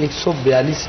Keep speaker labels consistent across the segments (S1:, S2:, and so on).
S1: 142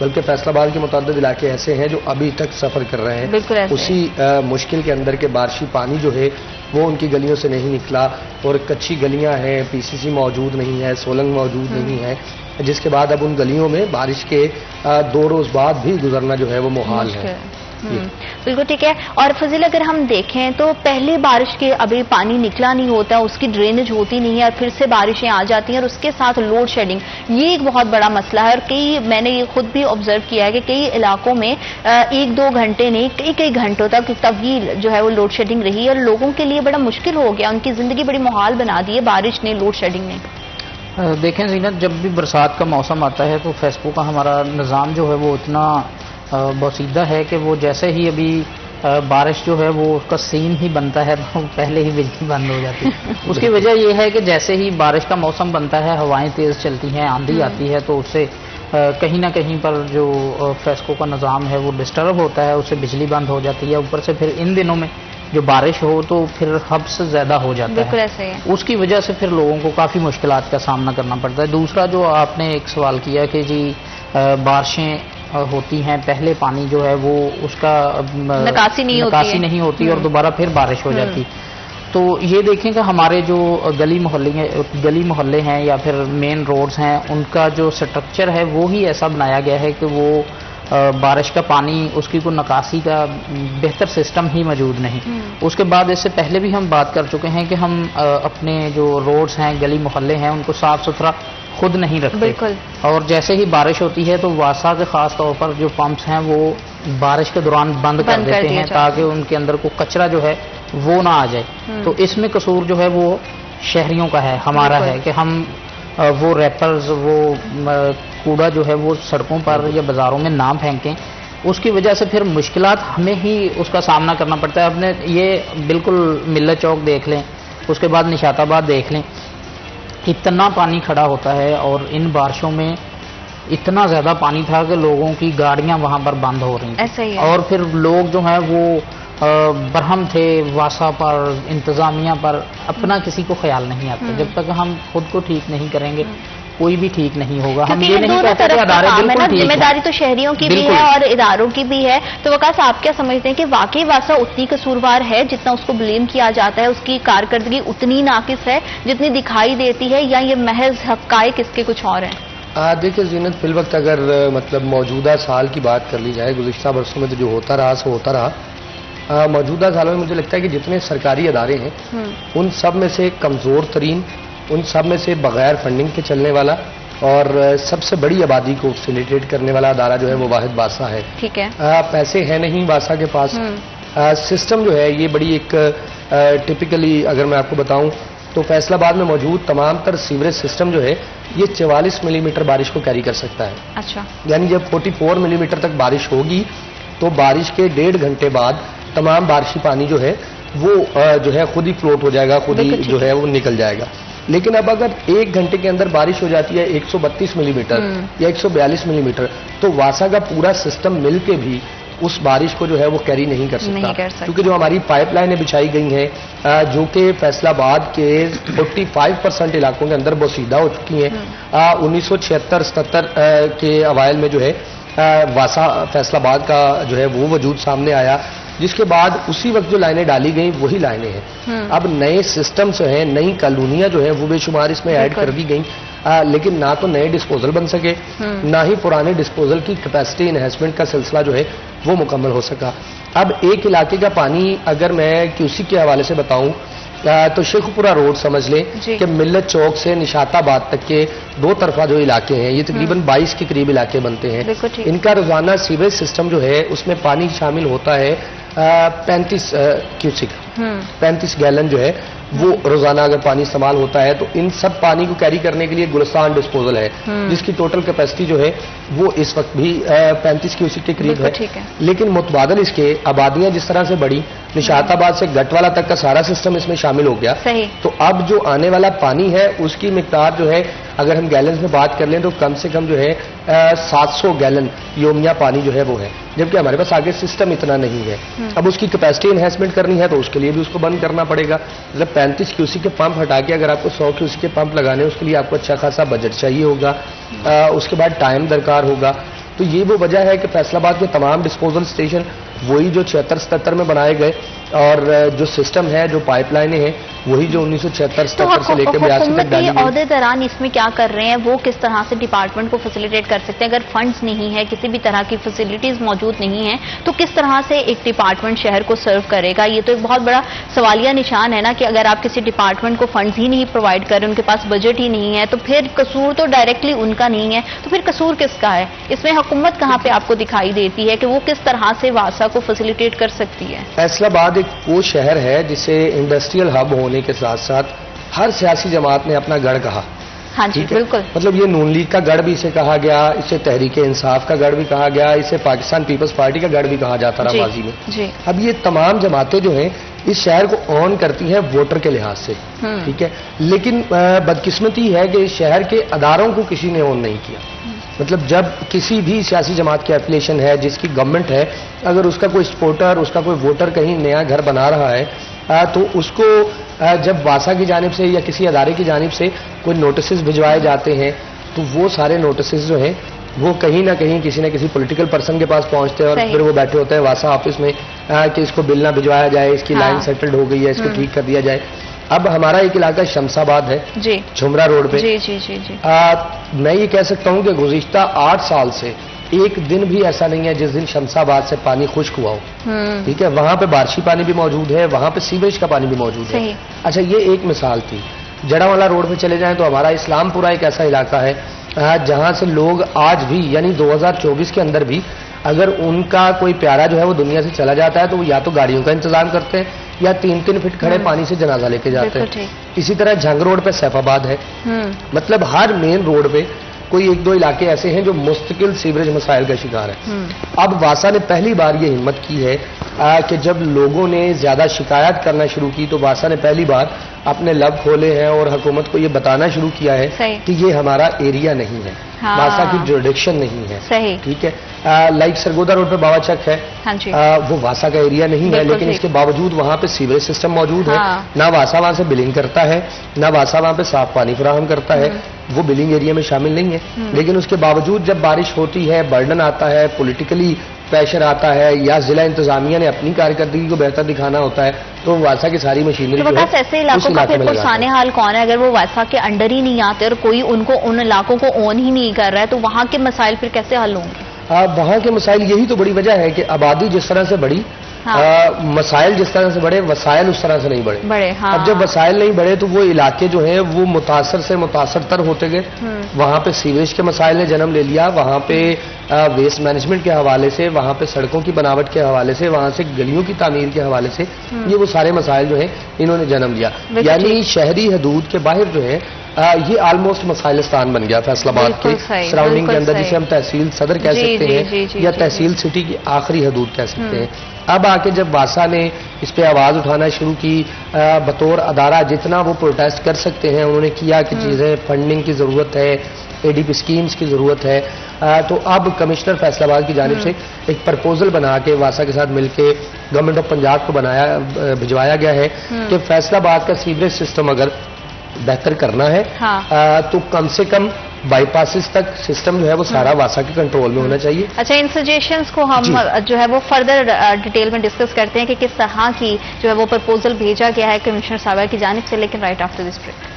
S1: بلکہ فیصل آباد کے متعدد علاقے ایسے ہیں جو ابھی تک سفر کر رہے ہیں.
S2: بالکل ایسے
S1: اسی مشکل کے اندر کے بارشی پانی جو ہے وہ ان کی گلیوں سے نہیں نکلا اور کچی گلیاں ہیں, پی سی سی موجود نہیں ہے, سولنگ موجود نہیں ہے, جس کے بعد اب ان گلیوں میں بارش کے 2 روز بعد بھی گزرنا جو ہے وہ محال ہے.
S2: بالکل ٹھیک ہے. اور فضیل اگر ہم دیکھیں تو پہلے بارش کے ابھی پانی نکلا نہیں ہوتا, اس کی ڈرینیج ہوتی نہیں ہے اور پھر سے بارشیں آ جاتی ہیں اور اس کے ساتھ لوڈ شیڈنگ, یہ ایک بہت بڑا مسئلہ ہے. اور میں نے یہ خود بھی آبزرو کیا ہے کہ کئی علاقوں میں 1-2 گھنٹے نہیں کئی گھنٹوں تک طویل جو ہے وہ لوڈ شیڈنگ رہی اور لوگوں کے لیے بڑا مشکل ہو گیا, ان کی زندگی بڑی محال بنا دی ہے بارش نے, لوڈ شیڈنگ نے.
S3: دیکھیں زینت, جب بھی برسات کا موسم آتا ہے تو فیسکو کا ہمارا نظام جو ہے وہ اتنا بوسیدہ ہے کہ وہ جیسے ہی ابھی بارش جو ہے وہ اس کا سین ہی بنتا ہے تو پہلے ہی بجلی بند ہو جاتی ہے. اس کی وجہ یہ ہے کہ جیسے ہی بارش کا موسم بنتا ہے ہوائیں تیز چلتی ہیں, آندھی آتی ہے, تو اس سے کہیں نہ کہیں پر جو فیسکو کا نظام ہے وہ ڈسٹرب ہوتا ہے, اس سے بجلی بند ہو جاتی ہے. اوپر سے پھر ان دنوں میں جو بارش ہو تو پھر حد سے زیادہ ہو جاتا ہے,
S2: ایسے ہی
S3: اس کی وجہ سے پھر لوگوں کو کافی مشکلات کا سامنا کرنا پڑتا ہے. دوسرا جو آپ نے ایک سوال کیا کہ جی بارشیں ہوتی ہیں, پہلے پانی جو ہے وہ اس کا
S2: نکاسی نہیں
S3: ہوتی اور دوبارہ پھر بارش ہو جاتی. تو یہ دیکھیں کہ ہمارے جو گلی محلے ہیں یا پھر مین روڈز ہیں, ان کا جو سٹرکچر ہے وہ ہی ایسا بنایا گیا ہے کہ وہ بارش کا پانی, اس کی کوئی نکاسی کا بہتر سسٹم ہی موجود نہیں. اس کے بعد اس سے پہلے بھی ہم بات کر چکے ہیں کہ ہم اپنے جو روڈز ہیں, گلی محلے ہیں, ان کو صاف ستھرا خود نہیں رکھتے.
S2: بالکل.
S3: اور جیسے ہی بارش ہوتی ہے تو واسا کے خاص طور پر جو پمپس ہیں وہ بارش کے دوران بند کر دیتے ہیں تاکہ ان کے اندر کوئی کچرا جو ہے وہ نہ آ جائے. تو اس میں قصور جو ہے وہ شہریوں کا ہے, ہمارا ہے کہ ہم وہ ریپرز, وہ کوڑا جو ہے وہ سڑکوں پر یا بازاروں میں نہ پھینکیں. اس کی وجہ سے پھر مشکلات ہمیں ہی اس کا سامنا کرنا پڑتا ہے. اپنے یہ بالکل ملت چوک دیکھ لیں, اس کے بعد نشاط آباد دیکھ لیں, اتنا پانی کھڑا ہوتا ہے اور ان بارشوں میں اتنا زیادہ پانی تھا کہ لوگوں کی گاڑیاں وہاں پر بند ہو رہی تھیں. اور پھر لوگ جو ہیں وہ برہم تھے واسا پر, انتظامیہ پر, اپنا کسی کو خیال نہیں آتا. جب تک ہم خود کو ٹھیک نہیں کریں گے کوئی بھی ٹھیک نہیں ہوگا. ہم یہ نہیں کہتے کہ ادارے بالکل ٹھیک ہیں,
S2: ذمہ داری تو شہریوں کی بھی ہے اور اداروں کی بھی ہے. تو وقاص آپ کیا سمجھتے ہیں کہ واقعی واسا اتنی قصوروار ہے جتنا اس کو بلیم کیا جاتا ہے, اس کی کارکردگی اتنی ناقص ہے جتنی دکھائی دیتی ہے, یا یہ محض حقائق اس کے کچھ اور ہیں؟
S1: دیکھیں زینت, فی الوقت اگر مطلب موجودہ سال کی بات کر لی جائے, گزشتہ برسوں میں تو جو ہوتا رہا سو ہوتا رہا. موجودہ سالوں میں مجھے لگتا ہے کہ جتنے سرکاری ادارے ہیں ان سب میں سے کمزور ترین, ان سب میں سے بغیر فنڈنگ کے چلنے والا اور سب سے بڑی آبادی کو فیسیلیٹیٹ کرنے والا ادارہ جو ہے وہ واحد واسا ہے.
S2: ٹھیک ہے.
S1: پیسے ہیں نہیں واسا کے پاس. سسٹم جو ہے یہ بڑی ایک ٹپکلی اگر میں آپ کو بتاؤں تو فیصل آباد میں موجود تمام تر سیوریج سسٹم جو ہے یہ 44 ملی میٹر بارش کو کیری کر سکتا ہے.
S2: اچھا.
S1: یعنی جب 44 ملی میٹر تک بارش ہوگی تو بارش کے 1.5 گھنٹے بعد تمام بارشی پانی جو ہے وہ جو ہے خود ہی فلوٹ ہو جائے گا, خود ہی جو ہے وہ نکل جائے گا. لیکن اب اگر 1 گھنٹے کے اندر بارش ہو جاتی ہے 132 ملی میٹر یا 142 ملی میٹر تو واسا کا پورا سسٹم مل کے بھی اس بارش کو جو ہے وہ کیری نہیں کر سکتا. کیونکہ جو ہماری پائپ لائنیں بچھائی گئی ہیں جو کہ فیصل آباد کے 45% علاقوں کے اندر بوسیدہ ہو چکی ہیں. 1976-77 کے اوائل میں جو ہے واسا فیصل آباد کا جو ہے وہ وجود سامنے آیا, جس کے بعد اسی وقت جو لائنیں ڈالی گئیں وہی لائنیں ہیں. اب نئے سسٹمز ہیں, نئی کالونیاں جو ہیں وہ بے شمار اس میں ایڈ کر دی گئیں, لیکن نہ تو نئے ڈسپوزل بن سکے نہ ہی پرانے ڈسپوزل کی کیپیسٹی انہینسمنٹ کا سلسلہ جو ہے وہ مکمل ہو سکا. اب ایک علاقے کا پانی اگر میں کیوسی کے حوالے سے بتاؤں تو شیخ پورہ روڈ سمجھ لیں کہ ملت چوک سے نشاط آباد تک کے 2 طرفہ جو علاقے ہیں یہ تقریباً 22 کے قریب علاقے بنتے ہیں. ان کا روزانہ سیوریج سسٹم جو ہے اس میں پانی شامل ہوتا ہے 35 کیوسک, 35 گیلن جو ہے وہ روزانہ اگر پانی استعمال ہوتا ہے. تو ان سب پانی کو کیری کرنے کے لیے گلستان ڈسپوزل ہے جس کی ٹوٹل کیپیسٹی جو ہے وہ اس وقت بھی 35 کیوسک کے قریب ہے. لیکن متبادل اس کے آبادیاں جس طرح سے بڑی, نشاط آباد سے گٹوالا تک کا سارا سسٹم اس میں شامل ہو گیا. تو اب جو آنے والا پانی ہے اس کی مقدار جو ہے اگر ہم گیلنز میں بات کر لیں تو کم سے کم جو ہے 700 گیلن یومیہ پانی جو ہے وہ ہے, جبکہ ہمارے پاس آگے سسٹم اتنا نہیں ہے. اب اس کی کیپیسٹی انہینسمنٹ کرنی ہے تو اس کے لیے بھی اس کو بند کرنا پڑے گا. مطلب 35 کیوسی کے پمپ ہٹا کے اگر آپ کو 100 کیوسی کے پمپ لگانے اس کے لیے آپ کو اچھا خاصا بجٹ چاہیے ہوگا, اس کے بعد ٹائم درکار ہوگا. تو یہ وہ وجہ ہے کہ فیصل آباد کے تمام ڈسپوزل اسٹیشن وہی جو 76-77 میں بنائے گئے اور جو سسٹم ہے جو پائپ لائنیں ہیں وہی جو 1976-77 سے لے کے 82 تک ڈالی گئی.
S2: عہدے دوران اس میں کیا کر رہے ہیں وہ کس طرح سے ڈپارٹمنٹ کو فیسیلیٹیٹ کر سکتے ہیں؟ اگر فنڈز نہیں ہے کسی بھی طرح کی فیسلٹیز موجود نہیں ہیں تو کس طرح سے ایک ڈپارٹمنٹ شہر کو سرو کرے گا؟ یہ تو ایک بہت بڑا سوالیہ نشان ہے نا کہ اگر آپ کسی ڈپارٹمنٹ کو فنڈز ہی نہیں پرووائڈ کر رہے، ان کے پاس بجٹ ہی نہیں ہے، تو پھر قصور تو ڈائریکٹلی ان کا نہیں ہے، تو پھر قصور کس کا ہے؟ اس میں حکومت کہاں پہ آپ کو دکھائی دیتی ہے کہ وہ کس طرح سے واسا کو فیسیلیٹیٹ کر سکتی ہے؟
S1: فیصل آباد ایک وہ شہر ہے جسے انڈسٹریل ہب ہونے کے ساتھ ساتھ ہر سیاسی جماعت نے اپنا گڑھ کہا.
S2: ہاں جی بالکل.
S1: مطلب یہ نون لیگ کا گڑھ بھی اسے کہا گیا، اسے تحریک انصاف کا گڑھ بھی کہا گیا، اسے پاکستان پیپلز پارٹی کا گڑھ بھی کہا جاتا رہا ماضی میں. اب یہ تمام جماعتیں جو ہیں اس شہر کو آن کرتی ہیں ووٹر کے لحاظ سے، ٹھیک ہے، لیکن بدقسمتی ہے کہ اس شہر کے اداروں کو کسی نے آن نہیں کیا. مطلب جب کسی بھی سیاسی جماعت کی ایفیلیشن ہے، جس کی گورنمنٹ ہے، اگر اس کا کوئی سپورٹر، اس کا کوئی ووٹر کہیں نیا گھر بنا رہا ہے تو اس کو جب واسا کی جانب سے یا کسی ادارے کی جانب سے کوئی نوٹسز بھجوائے جاتے ہیں تو وہ سارے نوٹسز جو ہیں وہ کہیں نہ کہیں کسی نہ کسی پولیٹیکل پرسن کے پاس پہنچتے ہیں اور پھر وہ بیٹھے ہوتے ہیں واسا آفس میں کہ اس کو بل نہ بھجوایا جائے، اس کی لائن سیٹلڈ ہو گئی ہے، اس کو ٹھیک کر دیا جائے. اب ہمارا ایک علاقہ شمس آباد ہے جھمرا روڈ پہ. میں یہ کہہ سکتا ہوں کہ گزشتہ 8 سال سے ایک دن بھی ایسا نہیں ہے جس دن شمس آباد سے پانی خشک ہوا ہو. ٹھیک ہے، وہاں پہ بارشی پانی بھی موجود ہے، وہاں پہ سیوریج کا پانی بھی موجود ہے. اچھا یہ ایک مثال تھی. جڑا والا روڈ پہ چلے جائیں تو ہمارا اسلام پورہ ایک ایسا علاقہ ہے جہاں سے لوگ آج بھی یعنی 2024 کے اندر بھی اگر ان کا کوئی پیارا جو ہے وہ دنیا سے چلا جاتا ہے تو وہ یا تو گاڑیوں کا انتظام کرتے ہیں یا 3-3 فٹ کھڑے پانی سے جنازہ لے کے جاتے ہیں. اسی طرح جھنگ روڈ پہ سیف آباد ہے. مطلب ہر مین روڈ پہ کوئی 1-2 علاقے ایسے ہیں جو مستقل سیوریج مسائل کا شکار ہے. اب واسا نے پہلی بار یہ ہمت کی ہے کہ جب لوگوں نے زیادہ شکایت کرنا شروع کی تو واسا نے پہلی بار اپنے لب کھولے ہیں اور حکومت کو یہ بتانا شروع کیا ہے کہ یہ ہمارا ایریا نہیں ہے، واسا کی جوریڈکشن نہیں ہے. ٹھیک ہے، لائک سرگودا روڈ پہ باوا چک ہے، وہ واسا کا ایریا نہیں ہے، لیکن اس کے باوجود وہاں پہ سیوریج سسٹم موجود ہے. نہ واسا وہاں سے بلنگ کرتا ہے، نہ واسا وہاں پہ صاف پانی فراہم کرتا ہے، وہ بلنگ ایریا میں شامل نہیں ہے. لیکن اس کے باوجود جب بارش ہوتی ہے، برڈن آتا ہے، پولیٹیکلی پریشر آتا ہے یا ضلع انتظامیہ نے اپنی کارکردگی کو بہتر دکھانا ہوتا ہے تو واسا کی ساری مشینری جو ہے
S2: ایسے علاقوں کا پھر پرسانے حال کون ہے؟ اگر وہ واسا کے انڈر ہی نہیں آتے اور کوئی ان کو ان علاقوں کو اون ہی نہیں کر رہا ہے تو وہاں کے مسائل پھر کیسے حل ہوں گے؟
S1: وہاں کے مسائل یہی تو بڑی وجہ ہے کہ آبادی جس طرح سے بڑی، مسائل جس طرح سے بڑھے، وسائل اس طرح سے نہیں بڑھے. اب جب وسائل نہیں بڑھے تو وہ علاقے جو ہیں وہ متاثر سے متاثر تر ہوتے گئے. وہاں پہ سیوریج کے مسائل نے جنم لے لیا، وہاں پہ ویسٹ مینجمنٹ کے حوالے سے، وہاں پہ سڑکوں کی بناوٹ کے حوالے سے، وہاں سے گلیوں کی تعمیر کے حوالے سے یہ وہ سارے مسائل جو ہیں انہوں نے جنم لیا. یعنی شہری حدود کے باہر جو ہے یہ آلموسٹ مسائلستان بن گیا فیصل آباد کے سراؤنڈنگ کے اندر، جسے ہم تحصیل صدر کہہ سکتے ہیں یا تحصیل سٹی کی آخری حدود کہہ سکتے ہیں. اب آ کے جب واسا نے اس پہ آواز اٹھانا شروع کی بطور ادارہ جتنا وہ پروٹیسٹ کر سکتے ہیں انہوں نے کیا کہ چیزیں فنڈنگ کی ضرورت ہے، ADP اسکیمز کی ضرورت ہے. تو اب کمشنر فیصل آباد کی جانب سے ایک پرپوزل بنا کے واسا کے ساتھ مل کے گورنمنٹ آف پنجاب کو بھجوایا گیا ہے کہ فیصل آباد کا سیوریج سسٹم اگر بہتر کرنا ہے تو کم سے کم بائی پاسز تک سسٹم جو ہے وہ سارا واسا کے کنٹرول میں ہونا چاہیے.
S2: اچھا، ان سجیشنز کو ہم جو ہے وہ فردر ڈیٹیل میں ڈسکس کرتے ہیں کہ کس طرح کی جو ہے وہ پرپوزل بھیجا گیا ہے کمشنر صاحبہ کی جانب سے، لیکن right after this break.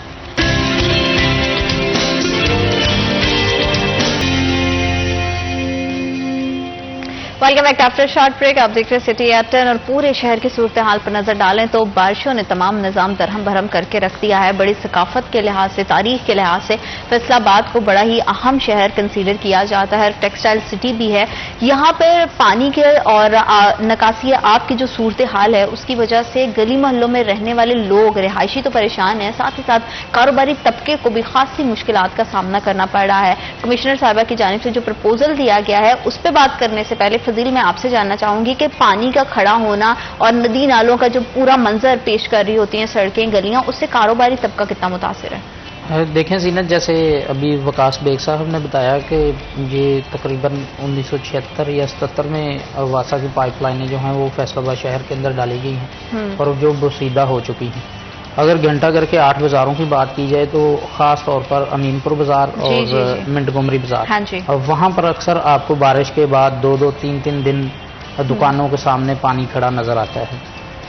S2: Welcome back after short break. آپ دیکھ رہے سٹی ایٹ 10 اور پورے شہر کی صورتحال پر نظر ڈالیں تو بارشوں نے تمام نظام درہم بھرم کر کے رکھ دیا ہے. بڑی ثقافت کے لحاظ سے، تاریخ کے لحاظ سے فیصل آباد کو بڑا ہی اہم شہر کنسیڈر کیا جاتا ہے، ٹیکسٹائل سٹی بھی ہے. یہاں پر پانی کے اور نکاسی آب کی جو صورتحال ہے اس کی وجہ سے گلی محلوں میں رہنے والے لوگ، رہائشی تو پریشان ہیں، ساتھ ہی ساتھ کاروباری طبقے کو بھی خاصی مشکلات کا سامنا کرنا پڑ رہا ہے. کمشنر صاحبہ کی جانب سے جو پرپوزل دیا گیا ہے اس پہ بات کرنے سے پہلے فضیل میں آپ سے جاننا چاہوں گی کہ پانی کا کھڑا ہونا اور ندی نالوں کا جو پورا منظر پیش کر رہی ہوتی ہیں سڑکیں، گلیاں، اس سے کاروباری طبقہ کتنا متاثر ہے؟
S3: دیکھیں زینت، جیسے ابھی وکاس بیگ صاحب نے بتایا کہ یہ تقریباً 1976 یا 77 میں واسا کی پائپ لائنیں جو ہیں وہ فیصل آباد شہر کے اندر ڈالی گئی ہیں اور جو بسیدہ ہو چکی ہیں. اگر گھنٹہ گھر کے 8 بازاروں کی بات کی جائے تو خاص طور پر امین پور بازار اور منٹگومری بازار، اور وہاں پر اکثر آپ کو بارش کے بعد 2-3 دن دکانوں کے سامنے پانی کھڑا نظر آتا ہے.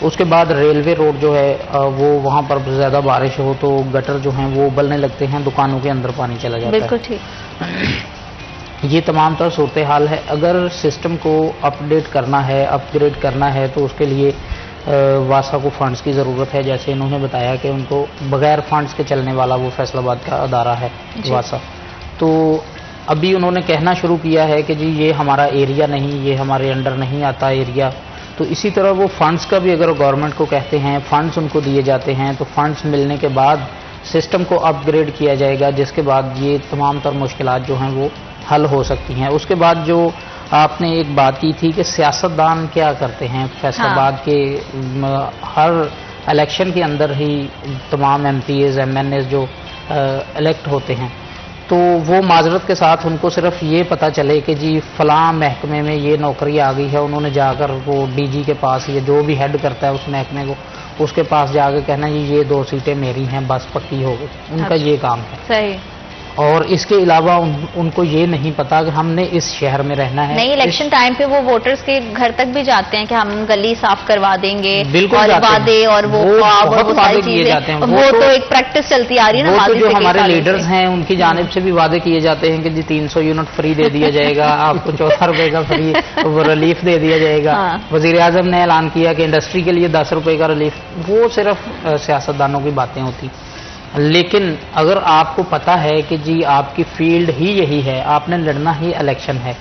S3: اس کے بعد ریلوے روڈ جو ہے وہ وہاں پر زیادہ بارش ہو تو گٹر جو ہیں وہ ابلنے لگتے ہیں، دکانوں کے اندر پانی چلا جاتا ہے.
S2: بالکل ٹھیک.
S3: یہ تمام تر صورتحال ہے. اگر سسٹم کو اپ ڈیٹ کرنا ہے، اپ گریڈ کرنا ہے تو اس کے لیے واسا کو فنڈز کی ضرورت ہے. جیسے انہوں نے بتایا کہ ان کو بغیر فنڈز کے چلنے والا وہ فیصل آباد کا ادارہ ہے واسا. تو ابھی انہوں نے کہنا شروع کیا ہے کہ جی یہ ہمارا ایریا نہیں، یہ ہمارے انڈر نہیں آتا ایریا. تو اسی طرح وہ فنڈز کا بھی اگر گورنمنٹ کو کہتے ہیں، فنڈز ان کو دیے جاتے ہیں تو فنڈز ملنے کے بعد سسٹم کو اپ گریڈ کیا جائے گا، جس کے بعد یہ تمام تر مشکلات جو ہیں وہ حل ہو سکتی ہیں. اس کے بعد جو آپ نے ایک بات کی تھی کہ سیاستدان کیا کرتے ہیں فیصل آباد کے، ہر الیکشن کے اندر ہی تمام MPs MNAs جو الیکٹ ہوتے ہیں تو وہ معذرت کے ساتھ ان کو صرف یہ پتہ چلے کہ جی فلاں محکمے میں یہ نوکری آ گئی ہے، انہوں نے جا کر وہ ڈی جی کے پاس یا جو بھی ہیڈ کرتا ہے اس محکمے کو، اس کے پاس جا کے کہنا جی یہ 2 سیٹیں میری ہیں بس پکی ہو گئی. ان کا یہ کام ہے.
S2: صحیح.
S3: اور اس کے علاوہ ان کو یہ نہیں پتا کہ ہم نے اس شہر میں رہنا ہے.
S2: نہیں، الیکشن ٹائم پہ وہ ووٹرز کے گھر تک بھی جاتے ہیں کہ ہم گلی صاف کروا دیں گے،
S3: بالکل
S2: وعدے اور وہ ساری چیزیں، وہ تو ایک پریکٹس چلتی آ رہی ہے نا.
S3: وہ تو جو ہمارے لیڈرز ہیں ان کی جانب سے بھی وعدے کیے جاتے ہیں کہ جی 300 یونٹ فری دے دیا جائے گا، آپ کو 14 روپے کا فری ریلیف دے دیا جائے گا. وزیر اعظم نے اعلان کیا کہ انڈسٹری کے لیے 10 روپے کا ریلیف. وہ صرف سیاستدانوں کی باتیں ہوتی. لیکن اگر آپ کو پتا ہے کہ جی آپ کی فیلڈ ہی یہی ہے، آپ نے لڑنا ہی الیکشن ہے،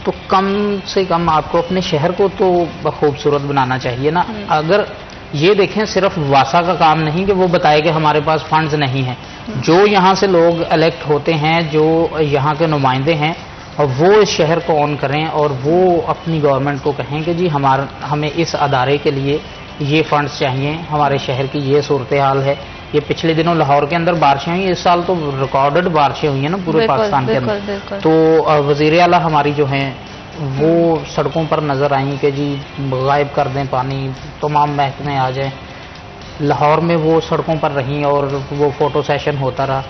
S3: تو کم سے کم آپ کو اپنے شہر کو تو خوبصورت بنانا چاہیے نا. اگر یہ دیکھیں صرف واسا کا کام نہیں کہ وہ بتائے کہ ہمارے پاس فنڈز نہیں ہیں. جو یہاں سے لوگ الیکٹ ہوتے ہیں، جو یہاں کے نمائندے ہیں، اور وہ اس شہر کو آن کریں اور وہ اپنی گورنمنٹ کو کہیں کہ جی ہمیں اس ادارے کے لیے یہ فنڈز چاہیے، ہمارے شہر کی یہ صورتحال ہے. یہ پچھلے دنوں لاہور کے اندر بارشیں ہوئی، اس سال تو ریکارڈڈ بارشیں ہوئی ہیں نا پورے پاکستان کے اندر. تو وزیر اعلیٰ ہماری جو ہیں وہ سڑکوں پر نظر آئیں کہ جی غائب کر دیں پانی، تمام محکمے آ جائیں. لاہور میں وہ سڑکوں پر رہیں اور وہ فوٹو سیشن ہوتا رہا.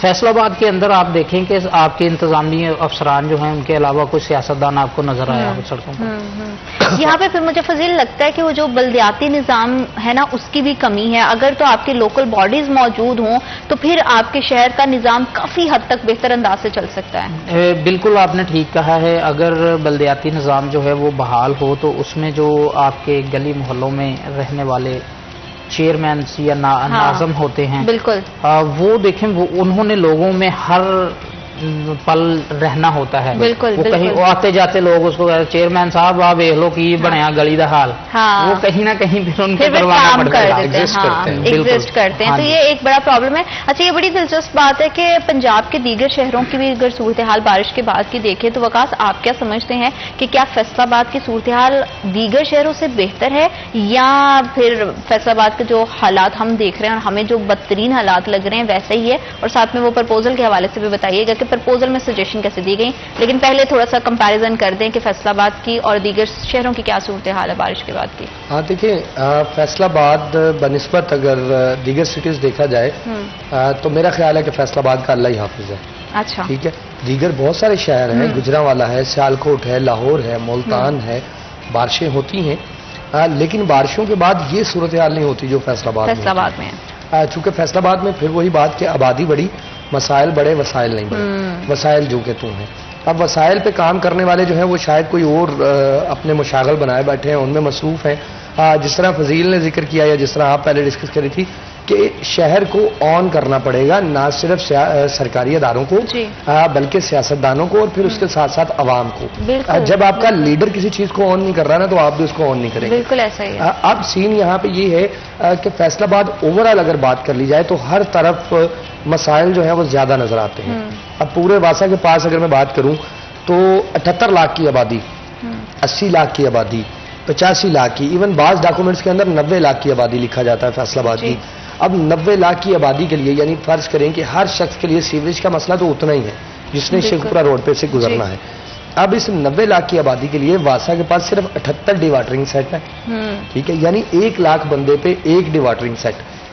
S3: فیصل آباد کے اندر آپ دیکھیں کہ آپ کے انتظامی افسران جو ہیں ان کے علاوہ کوئی سیاستدان آپ کو نظر آیا ہو سڑکوں پر.
S2: یہاں پہ پھر مجھے فضیل لگتا ہے کہ وہ جو بلدیاتی نظام ہے نا اس کی بھی کمی ہے. اگر تو آپ کے لوکل باڈیز موجود ہوں تو پھر آپ کے شہر کا نظام کافی حد تک بہتر انداز سے چل سکتا ہے.
S3: بالکل آپ نے ٹھیک کہا ہے. اگر بلدیاتی نظام جو ہے وہ بحال ہو تو اس میں جو آپ کے گلی محلوں میں رہنے والے چیئرمینس یا ناظم ہوتے ہیں،
S2: بالکل
S3: وہ دیکھیں وہ انہوں نے لوگوں میں ہر پل رہنا ہوتا ہے.
S2: بالکل
S3: وہ کہیں آتے جاتے لوگ اس کو چیئرمین صاحب آپ دیکھ لو کی بنیا گلی دا حال، وہ کہیں نہ کہیں پھر ان کو کروانا پڑتا ہے،
S2: ایگزسٹ کرتے ہیں. تو یہ ایک بڑا پرابلم ہے. اچھا یہ بڑی دلچسپ بات ہے کہ پنجاب کے دیگر شہروں کی بھی اگر صورتحال بارش کے بعد کی دیکھیں تو وقاص آپ کیا سمجھتے ہیں کہ کیا فیصل آباد کی صورتحال دیگر شہروں سے بہتر ہے یا پھر فیصل آباد کے جو حالات ہم دیکھ رہے ہیں اور ہمیں جو بدترین حالات لگ رہے ہیں ویسے ہی ہے؟ اور ساتھ میں وہ پرپوزل کے حوالے سے بھی بتائیے گا کہ پرپوزل میں سجیشن کیسے دی گئی. لیکن پہلے تھوڑا سا کمپیریزن کر دیں کہ فیصل آباد کی اور دیگر شہروں کی کیا صورتحال ہے بارش کے بعد کی.
S1: ہاں دیکھیں فیصل آباد بنسبت اگر دیگر سٹیز دیکھا جائے تو میرا خیال ہے کہ فیصل آباد کا اللہ ہی حافظ ہے.
S2: اچھا
S1: ٹھیک ہے. دیگر بہت سارے شہر ہیں، گجرانوالا ہے، سیالکوٹ ہے، لاہور ہے، ملتان ہے، بارشیں ہوتی ہیں لیکن بارشوں کے بعد یہ صورتحال نہیں ہوتی جو فیصل آباد میں ہے. چونکہ فیصل آباد میں پھر وہی بات کہ آبادی بڑی، مسائل بڑے، وسائل نہیں بڑے. وسائل جو کہ تم ہیں. اب وسائل پہ کام کرنے والے جو ہیں وہ شاید کوئی اور اپنے مشاغل بنائے بیٹھے ہیں، ان میں مصروف ہیں. جس طرح فضیل نے ذکر کیا یا جس طرح آپ پہلے ڈسکس کری تھی کہ شہر کو آن کرنا پڑے گا، نہ صرف سرکاری اداروں کو بلکہ سیاستدانوں کو اور پھر اس کے ساتھ ساتھ عوام کو. جب آپ کا لیڈر کسی چیز کو آن نہیں کر رہا نا تو آپ بھی اس کو آن نہیں کریں گے.
S2: بالکل ایسا ہی ہے.
S1: اب سین یہاں پہ یہ ہے کہ فیصل آباد اوور آل اگر بات کر لی جائے تو ہر طرف مسائل جو ہیں وہ زیادہ نظر آتے ہیں. اب پورے واسا کے پاس اگر میں بات کروں تو 78 لاکھ کی آبادی، 80 لاکھ کی آبادی، 85 لاکھ کی، ایون بعض ڈاکومنٹس کے اندر 90 لاکھ کی آبادی لکھا جاتا ہے فیصل آباد کی. اب 90 لاکھ کی آبادی کے لیے یعنی فرض کریں کہ ہر شخص کے لیے سیوریج کا مسئلہ تو اتنا ہی ہے جس نے شیخپورہ روڈ پہ سے گزرنا ہے. اب اس 90 لاکھ کی آبادی کے لیے واسا کے پاس صرف 78 ڈی واٹرنگ سیٹ ہے. ٹھیک ہے، یعنی 1 لاکھ بندے پہ 1 ڈی واٹرنگ سیٹ.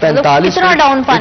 S1: 45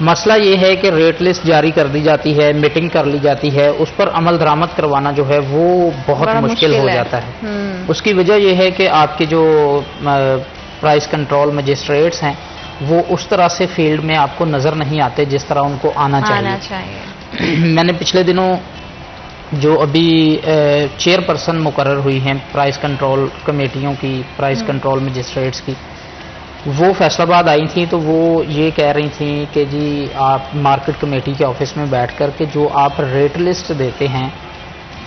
S3: مسئلہ یہ ہے کہ ریٹ لسٹ جاری کر دی جاتی ہے، میٹنگ کر لی جاتی ہے، اس پر عمل درآمد کروانا جو ہے وہ بہت مشکل ہو جاتا ہے۔ اس کی وجہ یہ ہے کہ آپ کے جو پرائس کنٹرول مجسٹریٹس ہیں وہ اس طرح سے فیلڈ میں آپ کو نظر نہیں آتے جس طرح ان کو آنا چاہیے۔ میں نے پچھلے دنوں جو ابھی چیئر پرسن مقرر ہوئی ہیں پرائس کنٹرول کمیٹیوں کی، پرائس کنٹرول مجسٹریٹس کی، وہ فیصل آباد آئی تھیں تو وہ یہ کہہ رہی تھیں کہ جی آپ مارکیٹ کمیٹی کے آفس میں بیٹھ کر کے جو آپ ریٹ لسٹ دیتے ہیں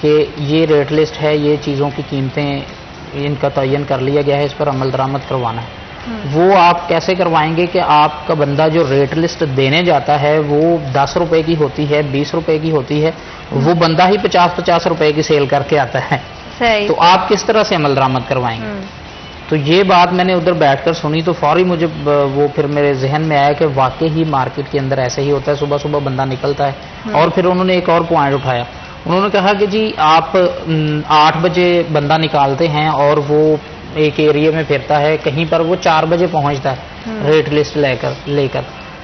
S3: کہ یہ ریٹ لسٹ ہے، یہ چیزوں کی قیمتیں ان کا تعین کر لیا گیا ہے، اس پر عمل درآمد کروانا ہے، وہ آپ کیسے کروائیں گے کہ آپ کا بندہ جو ریٹ لسٹ دینے جاتا ہے وہ 10 روپے کی ہوتی ہے، 20 روپے کی ہوتی ہے، وہ بندہ ہی 50 روپے کی سیل کر کے آتا ہے، تو آپ کس طرح سے عمل درآمد کروائیں گے؟ تو یہ بات میں نے ادھر بیٹھ کر سنی تو فوری مجھے وہ پھر میرے ذہن میں آیا کہ واقعی ہی مارکیٹ کے اندر ایسے ہی ہوتا ہے، صبح صبح بندہ نکلتا ہے۔ اور پھر انہوں نے ایک اور پوائنٹ اٹھایا، انہوں نے کہا کہ جی آپ 8 بجے بندہ نکالتے ہیں اور وہ ایک ایریے میں پھرتا ہے، کہیں پر وہ 4 بجے پہنچتا ہے ریٹ لسٹ لے کر،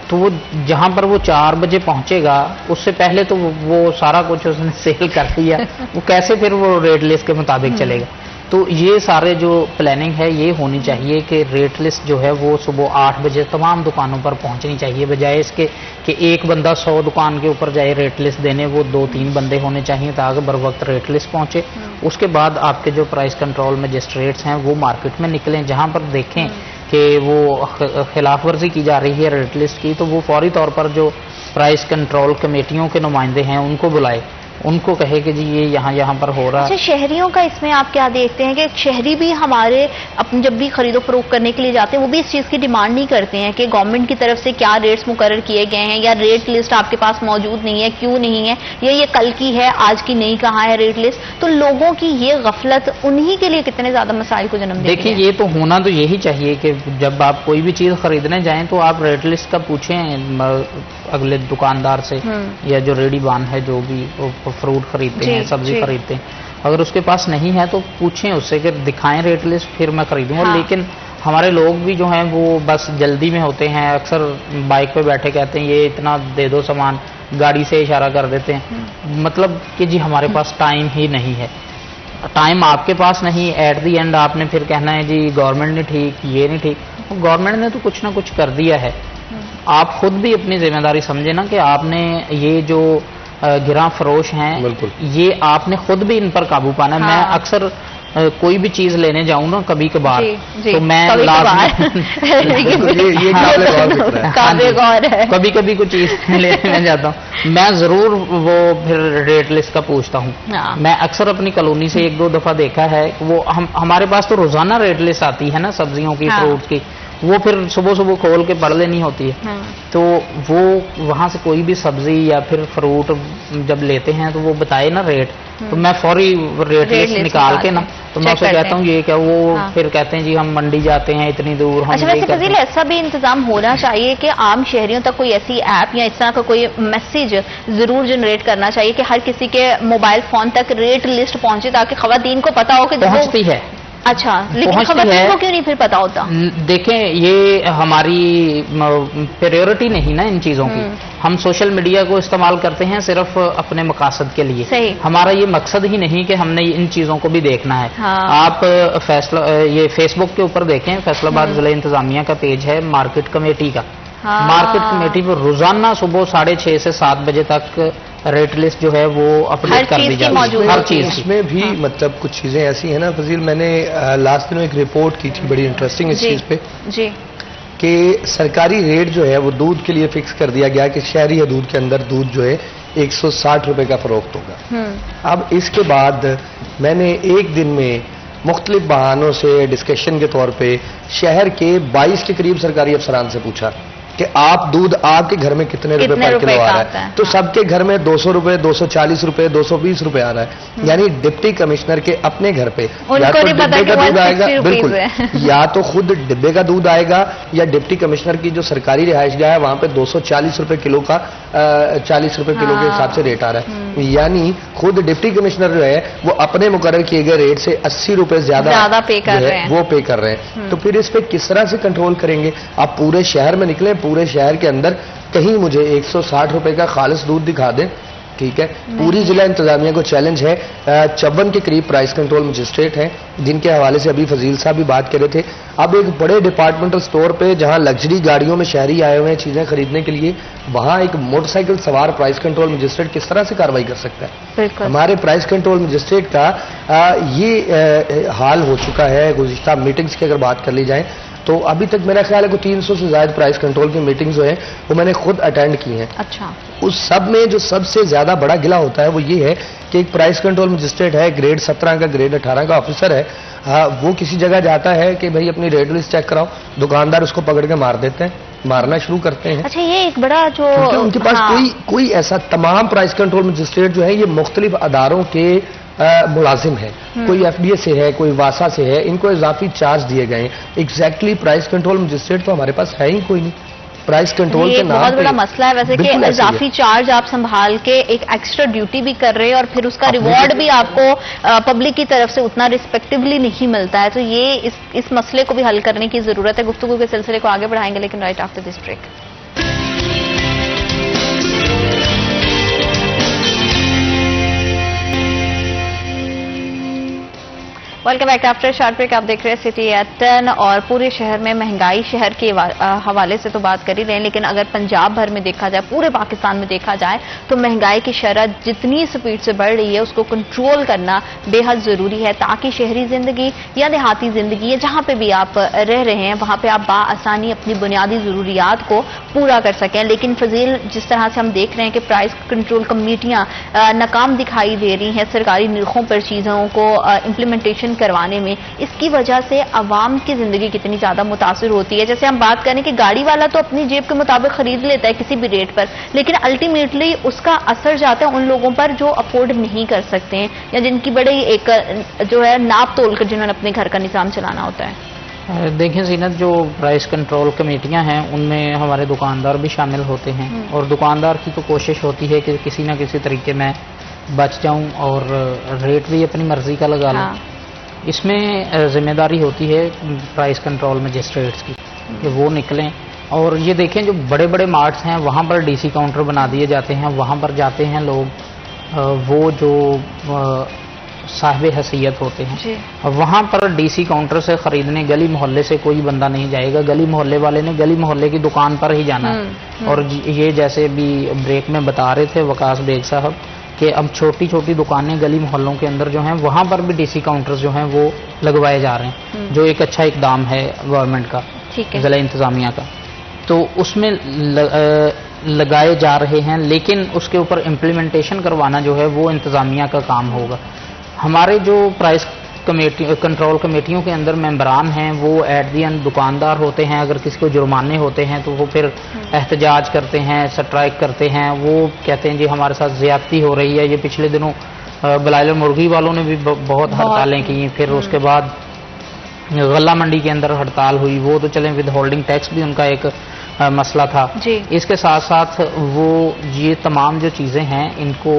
S3: تو وہ جہاں پر وہ 4 بجے پہنچے گا اس سے پہلے تو وہ سارا کچھ اس نے سیل کر دیا، وہ کیسے پھر وہ ریٹ لسٹ کے مطابق چلے گا؟ تو یہ سارے جو پلاننگ ہے یہ ہونی چاہیے کہ ریٹ لسٹ جو ہے وہ صبح 8 بجے تمام دکانوں پر پہنچنی چاہیے، بجائے اس کے کہ ایک بندہ 100 دکان کے اوپر جائے ریٹ لسٹ دینے، وہ 2-3 بندے ہونے چاہیے تاکہ بر وقت ریٹ لسٹ پہنچے۔ اس کے بعد آپ کے جو پرائس کنٹرول مجسٹریٹس ہیں وہ مارکیٹ میں نکلیں، جہاں پر دیکھیں کہ وہ خلاف ورزی کی جا رہی ہے ریٹ لسٹ کی، تو وہ فوری طور پر جو پرائس کنٹرول کمیٹیوں کے نمائندے ہیں ان کو بلائے، ان کو کہے کہ جی یہ یہاں پر ہو رہا ہے۔
S2: اچھا، شہریوں کا اس میں آپ کیا دیکھتے ہیں کہ شہری بھی ہمارے جب بھی خرید و فروخت کرنے کے لیے جاتے ہیں وہ بھی اس چیز کی ڈیمانڈ نہیں کرتے ہیں کہ گورنمنٹ کی طرف سے کیا ریٹس مقرر کیے گئے ہیں، یا ریٹ لسٹ آپ کے پاس موجود نہیں ہے، کیوں نہیں ہے، یا یہ کل کی ہے آج کی نہیں کہاں ہے ریٹ لسٹ؟ تو لوگوں کی یہ غفلت انہی کے لیے کتنے زیادہ مسائل کو جنم دیتی ہے۔
S3: دیکھیں یہ تو ہونا تو یہی چاہیے کہ جب آپ کوئی بھی چیز خریدنے جائیں تو آپ ریٹ لسٹ کا پوچھیں اگلے دکاندار سے، یا جو ریڈی بان ہے جو بھی فروٹ خریدتے ہیں، سبزی خریدتے ہیں، اگر اس کے پاس نہیں ہے تو پوچھیں اس سے کہ دکھائیں ریٹ لسٹ، پھر میں خریدوں گا۔ لیکن ہمارے لوگ بھی جو ہیں وہ بس جلدی میں ہوتے ہیں، اکثر بائک پہ بیٹھے کہتے ہیں یہ اتنا دے دو سامان، گاڑی سے اشارہ کر دیتے ہیں، مطلب کہ جی ہمارے پاس ٹائم ہی نہیں ہے۔ ٹائم آپ کے پاس نہیں، ایٹ دی اینڈ آپ نے پھر کہنا ہے جی گورنمنٹ نے ٹھیک، یہ نہیں ٹھیک۔ گورنمنٹ نے تو کچھ نہ کچھ کر دیا ہے، آپ خود بھی اپنی ذمہ داری سمجھے نا کہ آپ نے یہ جو گراں فروش ہیں یہ آپ نے خود بھی ان پر قابو پانا ہے۔ میں اکثر کوئی بھی چیز لینے جاؤں نا کبھی کبھار تو میں کبھی کبھی کوئی چیز لینے میں جاتا ہوں، میں ضرور وہ پھر ریٹ لسٹ کا پوچھتا ہوں۔ میں اکثر اپنی کالونی سے 1-2 دفعہ دیکھا ہے، وہ ہمارے پاس تو روزانہ ریٹ لسٹ آتی ہے نا سبزیوں کی، فروٹ کی، وہ پھر صبح صبح کھول کے پڑھ لینی ہوتی ہے، تو وہ وہاں سے کوئی بھی سبزی یا پھر فروٹ جب لیتے ہیں تو وہ بتائے نا ریٹ، تو میں فوری ریٹ لسٹ نکال کے نا تو میں اسے کہتا ہوں یہ کیا، وہ پھر کہتے ہیں جی ہم منڈی جاتے ہیں اتنی دور۔
S2: اچھا، ویسے فضیل ایسا بھی انتظام ہونا چاہیے کہ عام شہریوں تک کوئی ایسی ایپ یا اس طرح کا کوئی میسج ضرور جنریٹ کرنا چاہیے کہ ہر کسی کے موبائل فون تک ریٹ لسٹ پہنچے تاکہ خواتین کو پتا ہو کہ
S3: پہنچتی ہے۔
S2: اچھا، لیکن خواتین کو کیوں نہیں پھر پتا ہوتا؟
S3: دیکھیں یہ ہماری پریورٹی نہیں نا ان چیزوں کی، ہم سوشل میڈیا کو استعمال کرتے ہیں صرف اپنے مقاصد کے لیے، ہمارا یہ مقصد ہی نہیں کہ ہم نے ان چیزوں کو بھی دیکھنا ہے۔ آپ یہ فیس بک کے اوپر دیکھیں، فیصل آباد ضلع انتظامیہ کا پیج ہے مارکیٹ کمیٹی کا، مارکیٹ کمیٹی پر روزانہ صبح 6:30 سے 7 بجے تک ریٹ لسٹ جو ہے وہ اپڈیٹ کر دی جاتی ہے ہر چیز کی۔
S1: اس میں بھی مطلب کچھ چیزیں ایسی ہیں نا فضیل، میں نے لاسٹ دنوں ایک رپورٹ کی تھی بڑی انٹرسٹنگ اس چیز پہ کہ سرکاری ریٹ جو ہے وہ دودھ کے لیے فکس کر دیا گیا کہ شہری حدود کے اندر دودھ جو ہے 160 روپے کا فروخت ہوگا۔ اب اس کے بعد میں نے ایک دن میں مختلف بہانوں سے ڈسکشن کے طور پہ شہر کے 22 کے قریب سرکاری افسران سے پوچھا کہ آپ دودھ آپ کے گھر میں کتنے روپے پر کلو آ رہا ہے، تو سب کے گھر میں 200 روپے، 240 روپے، 220 روپے آ رہا ہے، یعنی ڈپٹی کمشنر کے اپنے گھر پہ یا تو ڈبے کا دودھ آئے گا، بالکل، یا تو خود ڈبے کا دودھ آئے گا، یا ڈپٹی کمشنر کی جو سرکاری رہائش گاہ ہے وہاں پہ 240 روپے کلو کا 40 روپے کلو کے حساب سے ریٹ آ رہا ہے، یعنی خود ڈپٹی کمشنر جو ہے وہ اپنے مقرر کیے گئے ریٹ سے 80 روپے زیادہ
S2: پے کر رہے ہیں،
S1: وہ پے کر رہے ہیں۔ تو پھر اس پہ کس طرح سے کنٹرول کریں گے؟ آپ پورے شہر میں نکلیں، پورے شہر کے اندر کہیں مجھے 160 روپے کا خالص دودھ دکھا دیں. ٹھیک ہے, پوری ضلع انتظامیہ کو چیلنج ہے. 54 کے قریب پرائس کنٹرول مجسٹریٹ ہیں جن کے حوالے سے ابھی فضیل صاحب بھی بات کر رہے تھے. اب ایک بڑے ڈپارٹمنٹل سٹور پہ جہاں لگژری گاڑیوں میں شہری آئے ہوئے ہیں چیزیں خریدنے کے لیے, وہاں ایک موٹر سائیکل سوار پرائس کنٹرول مجسٹریٹ کس طرح سے کارروائی کر سکتا ہے؟ ہمارے پرائس کنٹرول مجسٹریٹ کا یہ حال ہو چکا ہے. گزشتہ میٹنگز کی اگر بات کر لی جائے تو ابھی تک میرا خیال ہے کہ 300 سے زائد پرائس کنٹرول کی میٹنگز جو ہیں وہ میں نے خود اٹینڈ کی ہیں.
S2: اچھا,
S1: اس سب میں جو سب سے زیادہ بڑا گلہ ہوتا ہے وہ یہ ہے کہ ایک پرائس کنٹرول مجسٹریٹ ہے, گریڈ 17 کا گریڈ 18 کا آفیسر ہے, وہ کسی جگہ جاتا ہے کہ بھائی اپنی ریٹ لسٹ چیک کراؤ, دکاندار اس کو پکڑ کے مار دیتے ہیں, مارنا شروع کرتے ہیں.
S2: اچھا, یہ ایک بڑا جو
S1: ان کے پاس کوئی ایسا, تمام پرائس کنٹرول مجسٹریٹ جو ہے یہ مختلف اداروں کے ملازم ہے, کوئی ایف ڈی اے سے ہے, کوئی واسا سے ہے, ان کو اضافی چارج دیے گئے ہیں. ایگزیکٹلی پرائس کنٹرول مجسٹریٹ تو ہمارے پاس ہے ہی کوئی نہیں. پرائس کنٹرول کے نام
S2: بہت بڑا مسئلہ ہے ویسے کہ اضافی چارج آپ سنبھال کے ایک ایکسٹرا ڈیوٹی بھی کر رہے ہیں اور پھر اس کا ریوارڈ بھی آپ کو پبلک کی طرف سے اتنا ریسپیکٹیولی نہیں ملتا ہے. تو یہ اس مسئلے کو بھی حل کرنے کی ضرورت ہے. گفتگو کے سلسلے کو آگے بڑھائیں گے لیکن right after this break. Welcome back after short break. آپ دیکھ رہے ہیں سٹی ایٹ 10 اور پورے شہر میں مہنگائی شہر کے حوالے سے تو بات کر ہی رہے ہیں, لیکن اگر پنجاب بھر میں دیکھا جائے, پورے پاکستان میں دیکھا جائے تو مہنگائی کی شرح جتنی سپیڈ سے بڑھ رہی ہے اس کو کنٹرول کرنا بے حد ضروری ہے تاکہ شہری زندگی یا دیہاتی زندگی یا جہاں پہ بھی آپ رہ رہے ہیں وہاں پہ آپ بآسانی اپنی بنیادی ضروریات کو پورا کر سکیں. لیکن فضیل, جس طرح سے ہم دیکھ رہے ہیں کہ پرائس کنٹرول کمیٹیاں ناکام دکھائی دے رہی ہیں سرکاری نرخوں پر چیزوں کو امپلیمنٹیشن کروانے میں, اس کی وجہ سے عوام کی زندگی کتنی زیادہ متاثر ہوتی ہے. جیسے ہم بات کریں کہ گاڑی والا تو اپنی جیب کے مطابق خرید لیتا ہے کسی بھی ریٹ پر, لیکن الٹیمیٹلی اس کا اثر جاتا ہے ان لوگوں پر جو افورڈ نہیں کر سکتے ہیں یا جن کی بڑی ایک جو ہے ناپ تول کر جنہوں نے اپنے گھر کا نظام چلانا ہوتا ہے.
S3: دیکھیں زینت, جو پرائس کنٹرول کمیٹیاں ہیں ان میں ہمارے دکاندار بھی شامل ہوتے ہیں اور دکاندار کی تو کوشش ہوتی ہے کہ کسی نہ کسی طریقے میں بچ جاؤں اور ریٹ بھی اپنی مرضی کا لگا لوں. اس میں ذمہ داری ہوتی ہے پرائس کنٹرول مجسٹریٹس کی کہ وہ نکلیں اور یہ دیکھیں جو بڑے بڑے مارٹس ہیں وہاں پر ڈی سی کاؤنٹر بنا دیے جاتے ہیں, وہاں پر جاتے ہیں لوگ, وہ جو صاحب حیثیت ہوتے ہیں وہاں پر ڈی سی کاؤنٹر سے خریدنے گلی محلے سے کوئی بندہ نہیں جائے گا. گلی محلے والے نے گلی محلے کی دکان پر ہی جانا ہے. اور یہ جیسے بھی بریک میں بتا رہے تھے وقاص بیگ صاحب کہ اب چھوٹی چھوٹی دکانیں گلی محلوں کے اندر جو ہیں وہاں پر بھی ڈی سی کاؤنٹرز جو ہیں وہ لگوائے جا رہے ہیں, جو ایک اچھا اقدام ہے گورنمنٹ کا, ضلع انتظامیہ کا. تو اس میں لگائے جا رہے ہیں, لیکن اس کے اوپر امپلیمنٹیشن کروانا جو ہے وہ انتظامیہ کا کام ہوگا. ہمارے جو پرائس کنٹرول کمیٹیوں کے اندر ممبران ہیں وہ ایٹ دی اینڈ دکاندار ہوتے ہیں. اگر کسی کو جرمانے ہوتے ہیں تو وہ پھر احتجاج کرتے ہیں, سٹرائک کرتے ہیں, وہ کہتے ہیں جی ہمارے ساتھ زیادتی ہو رہی ہے. یہ پچھلے دنوں بلائلر مرغی والوں نے بھی بہت ہڑتالیں کی, پھر اس کے بعد غلہ منڈی کے اندر ہڑتال ہوئی, وہ تو چلیں ود ہولڈنگ ٹیکس بھی ان کا ایک مسئلہ تھا. اس کے ساتھ ساتھ وہ یہ تمام جو چیزیں ہیں ان کو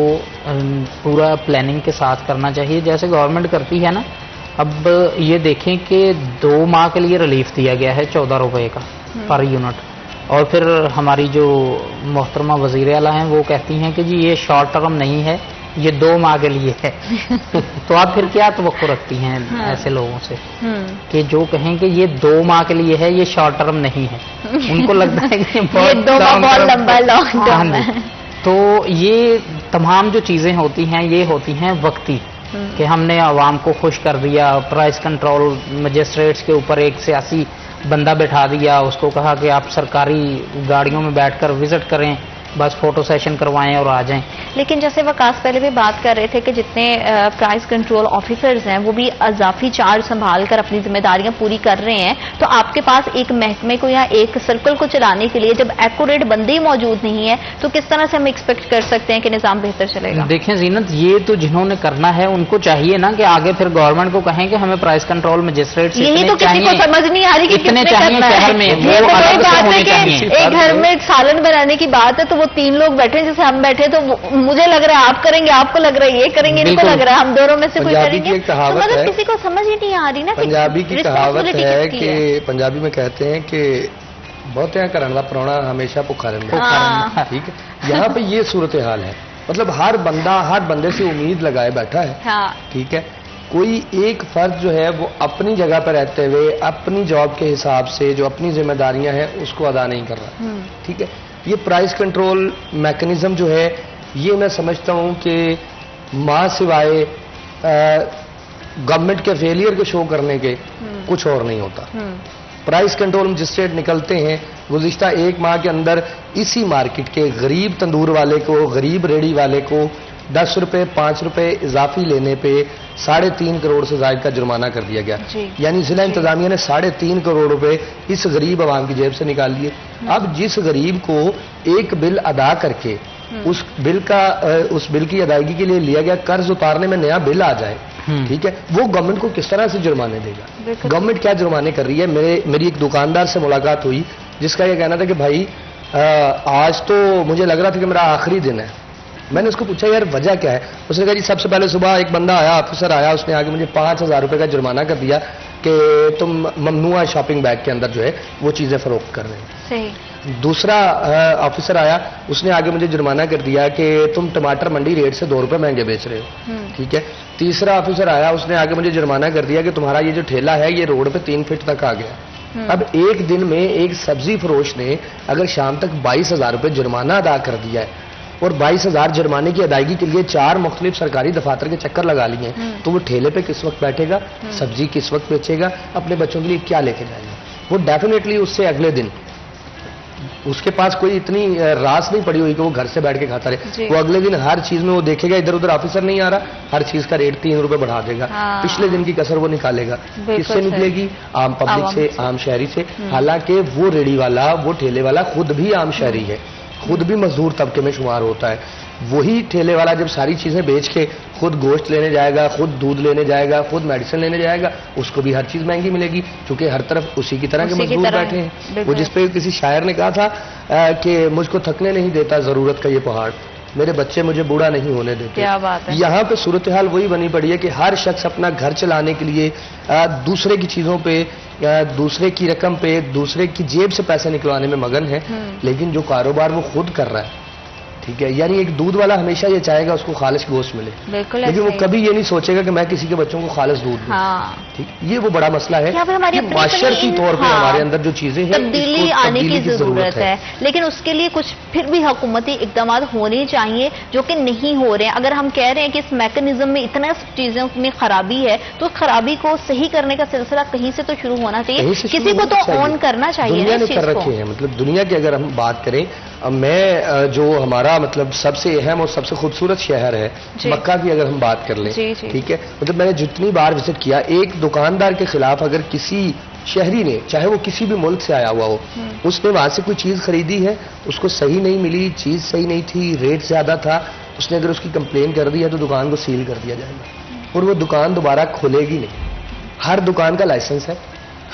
S3: پورا پلاننگ کے ساتھ کرنا چاہیے جیسے گورنمنٹ کرتی ہے نا. اب یہ دیکھیں کہ 2 ماہ کے لیے ریلیف دیا گیا ہے 14 روپے کا پر یونٹ, اور پھر ہماری جو محترمہ وزیر اعلیٰ ہیں وہ کہتی ہیں کہ جی یہ شارٹ ٹرم نہیں ہے, یہ 2 ماہ کے لیے ہے. تو آپ پھر کیا توقع رکھتی ہیں ایسے لوگوں سے کہ جو کہیں کہ یہ 2 ماہ کے لیے ہے, یہ شارٹ ٹرم نہیں ہے. ان کو لگتا ہے کہ
S2: بہت لمبا لانگ ٹرم ہے.
S3: تو یہ تمام جو چیزیں ہوتی ہیں یہ ہوتی ہیں وقتی, کہ ہم نے عوام کو خوش کر دیا, پرائس کنٹرول مجسٹریٹس کے اوپر ایک سیاسی بندہ بٹھا دیا, اس کو کہا کہ آپ سرکاری گاڑیوں میں بیٹھ کر وزٹ کریں, بس فوٹو سیشن کروائیں اور آ جائیں.
S2: لیکن جیسے وقاص پہلے بھی بات کر رہے تھے کہ جتنے پرائس کنٹرول آفیسرز ہیں وہ بھی اضافی چارج سنبھال کر اپنی ذمہ داریاں پوری کر رہے ہیں, تو آپ کے پاس ایک محکمے کو یا ایک سرکل کو چلانے کے لیے جب ایکوریٹ بندے ہی موجود نہیں ہے تو کس طرح سے ہم ایکسپیکٹ کر سکتے ہیں کہ نظام بہتر چلے گا؟
S3: دیکھیں زینت, یہ تو جنہوں نے کرنا ہے ان کو چاہیے نا کہ آگے پھر گورنمنٹ کو کہیں کہ ہمیں پرائس کنٹرول مجسٹریٹ
S2: یہی تو کسی کو سمجھ نہیں آ رہی کہ
S3: اتنے چاہیے شہر میں.
S2: ایک گھر میں سالن بنانے کی بات ہے تو وہ 3 لوگ بیٹھے جیسے ہم بیٹھے, تو مجھے لگ رہا ہے آپ کریں گے, آپ کو لگ رہا ہے یہ کریں گے, ان کو لگ رہا ہے ہم دونوں میں سے کوئی کریں گے. مگر کسی کو سمجھ ہی نہیں آ رہی نا.
S1: پنجابی کی کہاوت ہے کہ پنجابی میں کہتے ہیں کہ بہت ہے کرن دا پرونا ہمیشہ بھوکا رہتا
S2: ہاں۔
S1: ٹھیک ہے، یہاں پہ یہ صورتحال ہے، مطلب ہر بندے سے امید لگائے بیٹھا ہے،
S2: ہاں
S1: ٹھیک ہے، کوئی ایک فرد جو ہے وہ اپنی جگہ پہ رہتے ہوئے اپنی جاب کے حساب سے جو اپنی ذمہ داریاں ہیں اس کو ادا نہیں کر رہا، ٹھیک ہے۔ یہ پرائز کنٹرول میکنزم جو ہے یہ میں سمجھتا ہوں کہ ماں سوائے گورنمنٹ کے فیلئر کو شو کرنے کے کچھ اور نہیں ہوتا۔ پرائز کنٹرول مجسٹریٹ نکلتے ہیں گزشتہ ایک ماہ کے اندر اسی مارکیٹ کے غریب تندور والے کو، غریب ریڑھی والے کو 10 روپے 5 روپے اضافی لینے پہ 3.5 کروڑ سے زائد کا جرمانہ کر دیا گیا، یعنی ضلع انتظامیہ نے 3.5 کروڑ روپے اس غریب عوام کی جیب سے نکال لیے۔ اب جس غریب کو ایک بل ادا کر کے اس بل کی ادائیگی کے لیے لیا گیا قرض اتارنے میں نیا بل آ جائے، ٹھیک ہے، وہ گورنمنٹ کو کس طرح سے جرمانے دے گا؟ گورنمنٹ کیا جرمانے کر رہی ہے؟ میری ایک دکاندار سے ملاقات ہوئی جس کا یہ کہنا تھا کہ بھائی آج تو مجھے لگ رہا تھا کہ میرا آخری دن ہے۔ میں نے اس کو پوچھا یار وجہ کیا ہے؟ اس نے کہا جی سب سے پہلے صبح ایک بندہ آیا، آفیسر آیا، اس نے آ کے مجھے 5,000 روپے کا جرمانہ کر دیا کہ تم ممنوعہ شاپنگ بیگ کے اندر جو ہے وہ چیزیں فروخت کر رہے ہیں۔
S2: صحیح۔
S1: دوسرا آفیسر آیا، اس نے آگے مجھے جرمانہ کر دیا کہ تم ٹماٹر منڈی ریٹ سے 2 روپے مہنگے بیچ رہے ہو، ٹھیک ہے۔ تیسرا آفیسر آیا، اس نے آگے مجھے جرمانہ کر دیا کہ تمہارا یہ جو ٹھیلا ہے یہ روڈ پہ 3 فٹ تک آ گیا۔ اب ایک دن میں ایک سبزی فروش نے اگر شام تک 22,000 روپے جرمانہ ادا کر دیا ہے اور 22,000 جرمانے کی ادائیگی کے لیے 4 مختلف سرکاری دفاتر کے چکر لگا لیے ہیں، تو وہ ٹھیلے پہ کس وقت بیٹھے گا؟ سبزی کس وقت بیچے گا؟ اپنے بچوں کے لیے کیا لے کے جائے گا؟ وہ ڈیفینیٹلی اس سے اگلے دن اس کے پاس کوئی اتنی راس نہیں پڑی ہوئی کہ وہ گھر سے بیٹھ کے کھاتا رہے، وہ اگلے دن ہر چیز میں وہ دیکھے گا ادھر ادھر آفیسر نہیں آ رہا، ہر چیز کا ریٹ 3 روپے بڑھا دے گا، پچھلے دن کی کسر وہ نکالے گا۔ کس سے نکلے گی؟ عام پبلک سے، عام شہری سے، حالانکہ وہ ریڑھی والا، وہ ٹھیلے والا خود بھی عام شہری ہے، خود بھی مزدور طبقے میں شمار ہوتا ہے۔ وہی ٹھیلے والا جب ساری چیزیں بیچ کے خود گوشت لینے جائے گا، خود دودھ لینے جائے گا، خود میڈیسن لینے جائے گا، اس کو بھی ہر چیز مہنگی ملے گی، کیونکہ ہر طرف اسی کی طرح کے مزدور بیٹھے ہیں۔ وہ جس پہ کسی شاعر نے کہا تھا کہ مجھ کو تھکنے نہیں دیتا ضرورت کا یہ پہاڑ، میرے بچے مجھے بوڑھا نہیں ہونے دیتے۔
S2: کیا بات ہے۔
S1: یہاں پہ صورتحال وہی بنی پڑی ہے کہ ہر شخص اپنا گھر چلانے کے لیے دوسرے کی چیزوں پہ، دوسرے کی رقم پہ، دوسرے کی جیب سے پیسے نکلوانے میں مگن ہے، لیکن جو کاروبار وہ خود کر رہا ہے، ٹھیک ہے، یعنی ایک دودھ والا ہمیشہ یہ چاہے گا اس کو خالص گوشت ملے، لیکن وہ کبھی یہ نہیں سوچے گا کہ میں کسی کے بچوں کو خالص دودھ دوں، ٹھیک، یہ وہ بڑا مسئلہ ہے۔ معاشرتی طور پہ ہمارے اندر جو چیزیں ہیں
S2: تبدیلی آنے کی ضرورت ہے، لیکن اس کے لیے کچھ پھر بھی حکومتی اقدامات ہونے چاہیے جو کہ نہیں ہو رہے ہیں۔ اگر ہم کہہ رہے ہیں کہ اس میکنزم میں اتنا چیزوں میں خرابی ہے تو اس خرابی کو صحیح کرنے کا سلسلہ کہیں سے تو شروع ہونا چاہیے، کسی کو تو آن کرنا چاہیے۔
S1: دنیا نے کر رکھے ہیں، مطلب دنیا کی اگر ہم بات کریں، میں جو ہمارا مطلب سب سے اہم اور سب سے خوبصورت شہر ہے مکہ کی اگر ہم بات کر لیں، ٹھیک ہے، مطلب میں نے جتنی بار وزٹ کیا، ایک دکاندار کے خلاف اگر کسی شہری نے، چاہے وہ کسی بھی ملک سے آیا ہوا ہو، اس نے وہاں سے کوئی چیز خریدی ہے، اس کو صحیح نہیں ملی، چیز صحیح نہیں تھی، ریٹ زیادہ تھا، اس نے اگر اس کی کمپلین کر دی ہے تو دکان کو سیل کر دیا جائے گا اور وہ دکان دوبارہ کھلے گی نہیں۔ ہر دکان کا لائسنس ہے،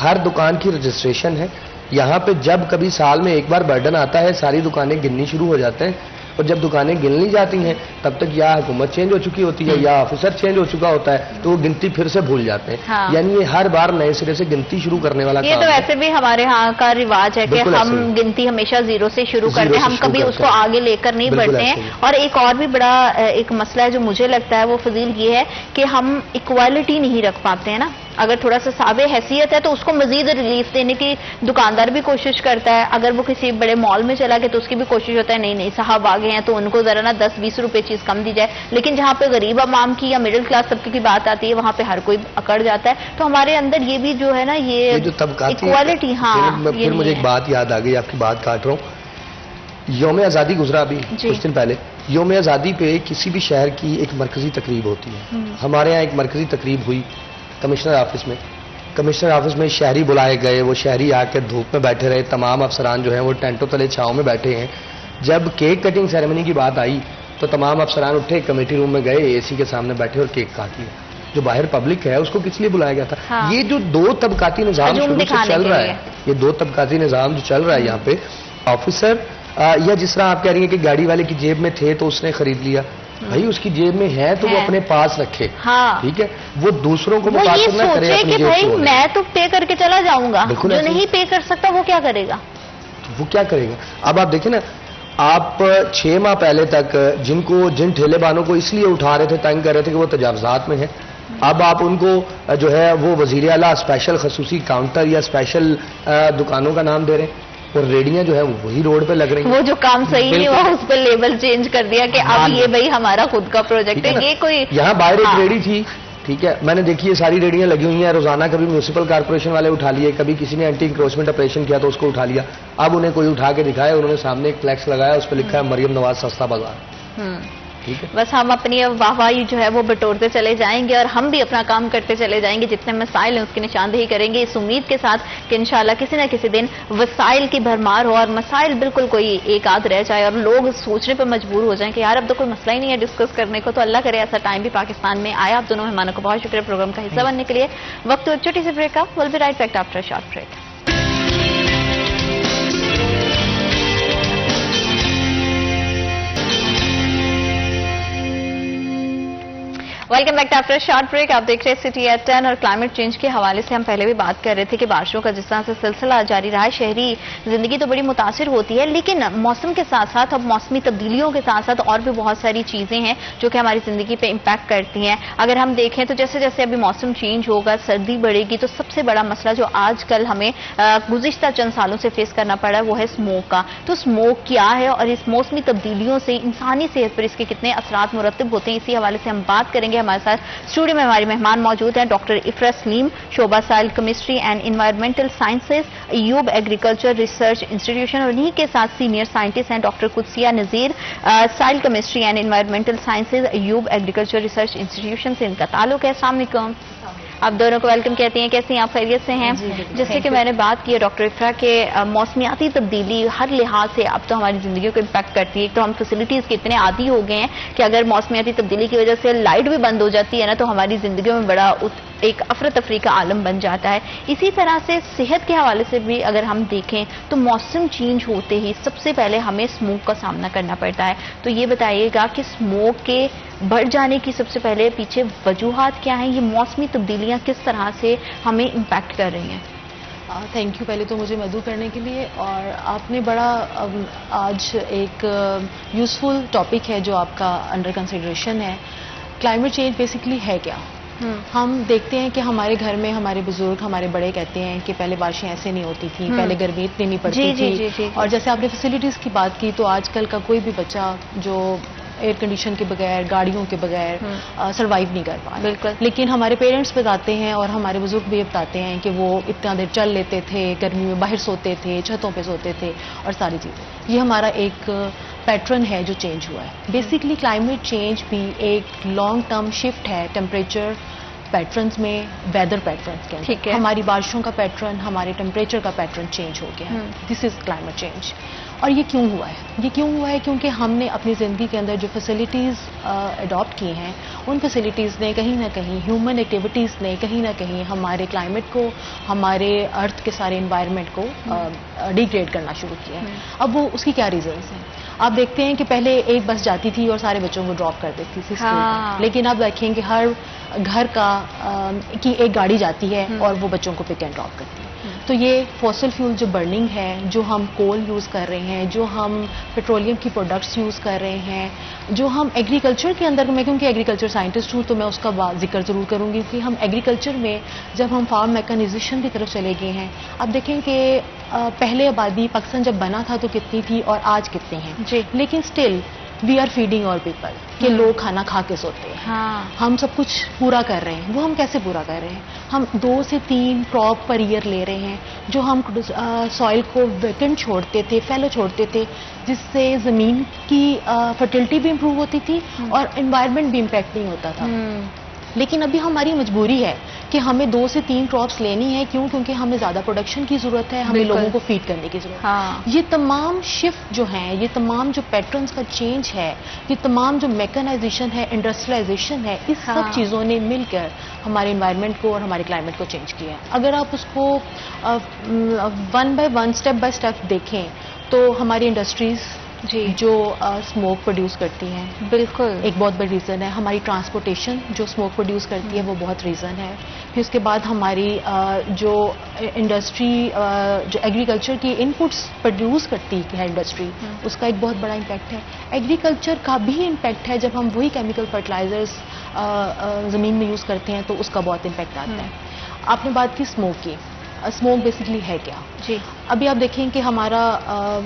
S1: ہر دکان کی رجسٹریشن ہے۔ یہاں پہ جب کبھی سال میں ایک بار برڈن آتا ہے ساری دکانیں گننی شروع ہو جاتے ہیں، اور جب دکانیں گن لی جاتی ہیں تب تک یا حکومت چینج ہو چکی ہوتی ہے یا آفیسر چینج ہو چکا ہوتا ہے، تو وہ گنتی پھر سے بھول جاتے ہیں۔ یعنی یہ ہر بار نئے سرے سے گنتی شروع کرنے والا کام ہے۔
S2: یہ تو ویسے بھی ہمارے ہاں کا رواج ہے کہ ہم گنتی ہمیشہ 0 سے شروع کرتے ہیں، ہم کبھی اس کو آگے لے کر نہیں بڑھتے ہیں۔ اور ایک اور بھی بڑا ایک مسئلہ ہے جو مجھے لگتا ہے وہ فضیل یہ ہے کہ ہم ایکوالٹی نہیں رکھ پاتے ہیں نا۔ اگر تھوڑا سا صاحب حیثیت ہے تو اس کو مزید ریلیف دینے کی دکاندار بھی کوشش کرتا ہے، اگر وہ کسی بڑے مال میں چلا گیا تو اس کی بھی کوشش ہوتا ہے نہیں صاحب آگے ہیں تو ان کو ذرا نا 10-20 روپے چیز کم دی جائے، لیکن جہاں پہ غریب عوام کی یا مڈل کلاس طبقے کی بات آتی ہے وہاں پہ ہر کوئی اکڑ جاتا ہے۔ تو ہمارے اندر یہ بھی جو ہے نا یہ
S1: جو طبقاتی
S2: ایکوالٹی،
S1: پھر مجھے ایک بات یاد آ گئی، آپ کی بات کاٹ رہا ہوں، یوم آزادی گزرا ابھی کچھ دن پہلے، یوم آزادی پہ کسی بھی شہر کی ایک مرکزی تقریب ہوتی ہے، ہمارے یہاں ایک مرکزی تقریب ہوئی کمشنر آفس میں۔ کمشنر آفس میں شہری بلائے گئے، وہ شہری آ کے دھوپ میں بیٹھے رہے، تمام افسران جو ہیں وہ ٹینٹوں تلے چھاؤں میں بیٹھے ہیں۔ جب کیک کٹنگ سیریمنی کی بات آئی تو تمام افسران اٹھے، کمیٹی روم میں گئے، اے سی کے سامنے بیٹھے اور کیک کاٹ لیا۔ جو باہر پبلک ہے اس کو کس لیے بلایا گیا تھا؟ یہ جو 2 طبقاتی نظام شروع سے چل رہا ہے، یہ 2 طبقاتی نظام جو چل رہا ہے یہاں پہ، آفیسر یا جس طرح آپ کہہ رہی ہیں کہ گاڑی والے کی جیب میں تھے تو اس نے خرید لیا، بھائی اس کی جیب میں ہے تو وہ اپنے پاس رکھے، ٹھیک ہے، وہ دوسروں کو متاثر نہ کرے،
S2: کہ بھائی میں تو پے کر کے چلا جاؤں گا، جو نہیں پے کر سکتا وہ کیا کرے گا؟
S1: وہ کیا کرے گا؟ اب آپ دیکھیں نا، آپ 6 ماہ پہلے تک جن ٹھیلے بانوں کو اس لیے اٹھا رہے تھے، تنگ کر رہے تھے کہ وہ تجاوزات میں ہیں، اب آپ ان کو جو ہے وہ وزیر اعلیٰ اسپیشل خصوصی کاؤنٹر یا اسپیشل دکانوں کا نام دے رہے ہیں، اور ریڑیاں جو ہے وہی روڈ پہ لگ رہی ہیں.
S2: وہ جو کام صحیح نہیں ہوا اس پر لیبل چینج کر دیا کہ اب یہ بھائی ہمارا خود کا پروجیکٹ ہے. یہ کوئی
S1: یہاں باہر ایک ریڑی تھی، ٹھیک ہے، میں نے دیکھی یہ ساری ریڑیاں لگی ہوئی ہیں روزانہ، کبھی میونسپل کارپوریشن والے اٹھا لیے، کبھی کسی نے اینٹی انکروچمنٹ آپریشن کیا تو اس کو اٹھا لیا. اب انہیں کوئی اٹھا کے دکھایا، انہوں نے سامنے ایک فلیکس لگایا، اس پہ لکھا ہے مریم نواز سستا بازار. ٹھیک ہے،
S2: بس ہم اپنی واہواہی جو ہے وہ بٹورتے چلے جائیں گے اور ہم بھی اپنا کام کرتے چلے جائیں گے، جتنے مسائل ہیں اس کی نشاندہی کریں گے اس امید کے ساتھ کہ انشاءاللہ کسی نہ کسی دن وسائل کی بھرمار ہو اور مسائل بالکل کوئی ایک آدھ رہ جائے اور لوگ سوچنے پر مجبور ہو جائیں کہ یار اب تو کوئی مسئلہ ہی نہیں ہے ڈسکس کرنے کو. تو اللہ کرے ایسا ٹائم بھی پاکستان میں آیا. آپ دونوں مہمانوں کو بہت شکریہ پروگرام کا حصہ بننے کے لیے. وقت ایک چھوٹی سی بریک کا. Will be right back after short break. Welcome back after short break. آپ دیکھ رہے ہیں سٹی ایٹ 10 اور کلائمیٹ چینج کے حوالے سے ہم پہلے بھی بات کر رہے تھے کہ بارشوں کا جس طرح سے سلسلہ جاری رہا ہے، شہری زندگی تو بڑی متاثر ہوتی ہے، لیکن موسم کے ساتھ ساتھ اب موسمی تبدیلیوں کے ساتھ ساتھ اور بھی بہت ساری چیزیں ہیں جو کہ ہماری زندگی پہ امپیکٹ کرتی ہیں. اگر ہم دیکھیں تو جیسے جیسے ابھی موسم چینج ہوگا، سردی بڑھے گی، تو سب سے بڑا مسئلہ جو آج کل ہمیں گزشتہ چند سالوں سے فیس کرنا پڑا ہے وہ ہے اسموک کا. تو اسموک کیا ہے اور اس موسمی تبدیلیوں سے انسانی صحت پر اس کے کتنے اثرات مرتب ہوتے ہیں، اسی حوالے سے ہم بات کریں گے. ہمارے ساتھ اسٹوڈیو میں ہماری مہمان موجود ہیں ڈاکٹر افرا سلیم، شعبہ سائل chemistry and environmental sciences, Ayub agriculture research institution, اور انہی کے ساتھ سینئر سائنٹسٹ ہیں ڈاکٹر قدسیہ نذیر، سائل chemistry and environmental sciences, Ayub agriculture research institution سے ان کا تعلق ہے. السلام علیکم. آپ دونوں کو ویلکم کہتے ہیں. کیسے ہیں آپ؟ خیریت سے ہیں؟ جیسے کہ میں نے بات کی ہے ڈاکٹر افرا کہ موسمیاتی تبدیلی ہر لحاظ سے اب تو ہماری زندگیوں کو امپیکٹ کرتی ہے. ایک تو ہم فیسلٹیز کے اتنے عادی ہو گئے ہیں کہ اگر موسمیاتی تبدیلی کی وجہ سے لائٹ بھی بند ہو جاتی ہے نا تو ہماری زندگیوں میں بڑا ایک افراتفری کا عالم بن جاتا ہے. اسی طرح سے صحت کے حوالے سے بھی اگر ہم دیکھیں تو موسم چینج ہوتے ہی سب سے پہلے ہمیں اسموک کا سامنا کرنا پڑتا ہے. تو یہ بتائیے گا کہ اسموک کے بڑھ جانے کی سب سے پہلے پیچھے وجوہات کیا ہیں؟ یہ موسمی تبدیلیاں کس طرح سے ہمیں امپیکٹ کر رہی ہیں؟
S4: تھینک یو پہلے تو مجھے مدعو کرنے کے لیے. اور آپ نے بڑا آج ایک یوزفل ٹاپک ہے جو آپ کا انڈر کنسیڈریشن ہے. کلائمیٹ چینج بیسکلی ہے کیا؟ ہم دیکھتے ہیں کہ ہمارے گھر میں ہمارے بزرگ، ہمارے بڑے کہتے ہیں کہ پہلے بارشیں ایسے نہیں ہوتی تھیں، پہلے گرمی اتنی نہیں پڑتی تھی. اور جیسے آپ نے فیسلٹیز کی بات کی تو آج کل کا کوئی بھی بچہ جو ایئر کنڈیشن کے بغیر، گاڑیوں کے بغیر سروائیو نہیں کر پا.
S2: بالکل.
S4: لیکن ہمارے پیرنٹس بتاتے ہیں اور ہمارے بزرگ بھی بتاتے ہیں کہ وہ اتنا دیر چل لیتے تھے، گرمی میں باہر سوتے تھے، چھتوں پہ سوتے تھے اور ساری چیزیں. یہ ہمارا ایک پیٹرن ہے جو چینج ہوا ہے. بیسکلی کلائمیٹ چینج بھی ایک لانگ ٹرم شفٹ ہے ٹیمپریچر پیٹرنز میں، ویدر پیٹرنز کے اندر. ہماری بارشوں کا پیٹرن، ہمارے ٹیمپریچر کا پیٹرن چینج ہو گیا ہے. دس از کلائمیٹ چینج. اور یہ کیوں ہوا ہے؟ یہ کیوں ہوا ہے کیونکہ ہم نے اپنی زندگی کے اندر جو فیسلٹیز اڈاپٹ کی ہیں ان فیسلٹیز نے کہیں نہ کہیں، ہیومن ایکٹیویٹیز نے کہیں نہ کہیں ہمارے کلائمیٹ کو، ہمارے ارتھ کے سارے انوائرمنٹ کو ڈیگریڈ کرنا شروع کیا ہے. اب وہ اس کی کیا ریزنس ہیں؟ آپ دیکھتے ہیں کہ پہلے ایک بس جاتی تھی اور سارے بچوں کو ڈراپ کر دیتی تھی اسکول میں. لیکن اب دیکھیں کہ ہر گھر کی ایک گاڑی جاتی ہے اور وہ بچوں کو پک اینڈ ڈراپ کرتی ہے. تو یہ فوسل فیول جو برننگ ہے، جو ہم کول یوز کر رہے ہیں، جو ہم پیٹرولیم کی پروڈکٹس یوز کر رہے ہیں، جو ہم ایگریکلچر کے اندر، میں کیونکہ ایگریکلچر سائنٹسٹ ہوں تو میں اس کا ذکر ضرور کروں گی کہ ہم ایگریکلچر میں جب ہم فارم میکانائزیشن کی طرف چلے گئے ہیں، اب دیکھیں کہ پہلے آبادی پاکستان جب بنا تھا تو کتنی تھی اور آج کتنی ہیں. لیکن اسٹل وی آر فیڈنگ اور پیپل کہ لوگ کھانا کھا کے سوتے ہیں. ہم سب کچھ پورا کر رہے ہیں. وہ ہم کیسے پورا کر رہے ہیں؟ ہم 2 سے 3 کراپ پر ایئر لے رہے ہیں. جو ہم سوئل کو ویکنٹ چھوڑتے تھے، فیلو چھوڑتے تھے، جس سے زمین کی فرٹیلٹی بھی امپروو ہوتی تھی اور انوائرمنٹ بھی امپیکٹ نہیں ہوتا تھا. لیکن ابھی ہماری مجبوری ہے کہ ہمیں 2 سے 3 کراپس لینی ہے. کیوں؟ کیونکہ ہمیں زیادہ پروڈکشن کی ضرورت ہے، ہمیں لوگوں کو فیڈ کرنے کی ضرورت ہے. یہ تمام شفٹ جو ہیں، یہ تمام جو پیٹرنز کا چینج ہے، یہ تمام جو میکانائزیشن ہے، انڈسٹریلائزیشن ہے، اس سب چیزوں نے مل کر ہمارے انوائرمنٹ کو اور ہمارے کلائمیٹ کو چینج کیا ہے. اگر آپ اس کو 1 by 1 اسٹیپ بائی اسٹیپ دیکھیں تو ہماری انڈسٹریز
S2: جی
S4: جو اسموک پروڈیوس کرتی ہیں.
S2: بالکل
S4: ایک بہت بڑی ریزن ہے. ہماری ٹرانسپورٹیشن جو اسموک پروڈیوس کرتی ہے وہ بہت ریزن ہے. پھر اس کے بعد ہماری جو انڈسٹری جو ایگریکلچر کی ان پٹس پروڈیوس کرتی ہے انڈسٹری, اس کا ایک بہت بڑا امپیکٹ ہے. ایگریکلچر کا بھی امپیکٹ ہے. جب ہم وہی کیمیکل فرٹیلائزرز زمین میں یوز کرتے ہیں تو اس کا بہت امپیکٹ آتا ہے. آپ نے بات کی اسموک کی. اسموک بیسکلی ہے کیا؟
S2: جی
S4: ابھی آپ دیکھیں کہ ہمارا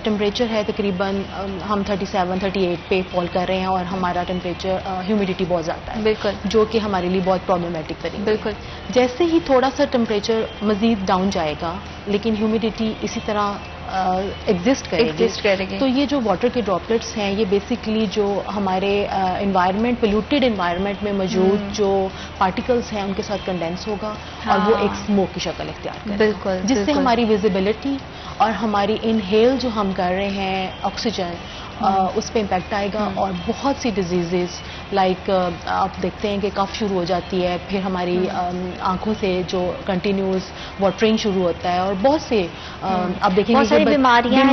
S4: ٹمپریچر ہے تقریباً ہم 37-38 پہ فال کر رہے ہیں, اور ہمارا ٹمپریچر ہیومیڈیٹی بہت زیادہ ہے,
S2: بالکل
S4: جو کہ ہمارے لیے بہت پرابلمٹک طریقہ.
S2: بالکل
S4: جیسے ہی تھوڑا سا ٹمپریچر مزید ڈاؤن جائے گا لیکن ہیومیڈیٹی اسی طرح ایگزسٹ کرے گی, تو یہ جو واٹر کے ڈراپلیٹس ہیں یہ بیسکلی جو ہمارے انوائرمنٹ پلیوٹیڈ انوائرمنٹ میں موجود جو پارٹیکلس ہیں ان کے ساتھ کنڈینس ہوگا, اور وہ ایک اسموک کی شکل اختیار کرے گا.
S2: بالکل
S4: جس سے ہماری ویزیبلٹی اور ہماری انہیل جو ہم کر رہے ہیں آکسیجن, اس پہ امپیکٹ آئے گا. اور بہت سی ڈیزیزز لائک آپ دیکھتے ہیں کہ کف شروع ہو جاتی ہے, پھر ہماری آنکھوں سے جو کنٹینیوس واٹرنگ شروع ہوتا ہے, اور بہت سے آپ دیکھیں گے بیماریاں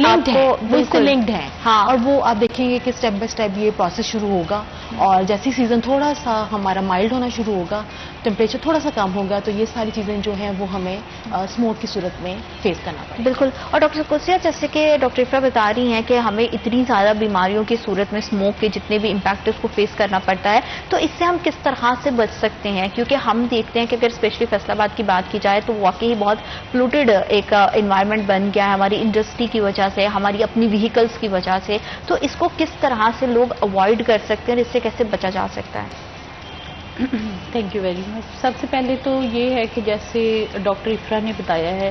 S4: لنکڈ ہیں. اور وہ آپ دیکھیں گے کہ اسٹیپ بائی اسٹیپ یہ پروسیس شروع ہوگا, اور جیسی سیزن تھوڑا سا ہمارا مائلڈ ہونا شروع ہوگا, ٹمپریچر تھوڑا سا کم ہوگا, تو یہ ساری چیزیں جو ہیں وہ ہمیں اسموک کی صورت میں فیس کرنا پڑے.
S2: بالکل. اور ڈاکٹر قدسیہ, جیسے کہ ڈاکٹر افرا بتا رہی ہیں کہ ہمیں اتنی زیادہ بیماریوں کی صورت میں اسموک کے جتنے بھی امپیکٹ اس کو فیس کرنا پڑتا ہے, تو اس سے ہم کس طرح سے بچ سکتے ہیں؟ کیونکہ ہم دیکھتے ہیں کہ اگر اسپیشلی فیصل آباد کی بات کی جائے تو واقعی بہت پولوٹیڈ ایک انوائرمنٹ بن گیا ہے ہماری انڈسٹری کی وجہ سے, ہماری اپنی وہیکلس کی وجہ سے. تو اس کو کس طرح سے لوگ اوائڈ کر سکتے ہیں اور اس سے کیسے بچا جا سکتا ہے؟
S5: Thank you very much. سب سے پہلے تو یہ ہے کہ جیسے ڈاکٹر افرا نے بتایا ہے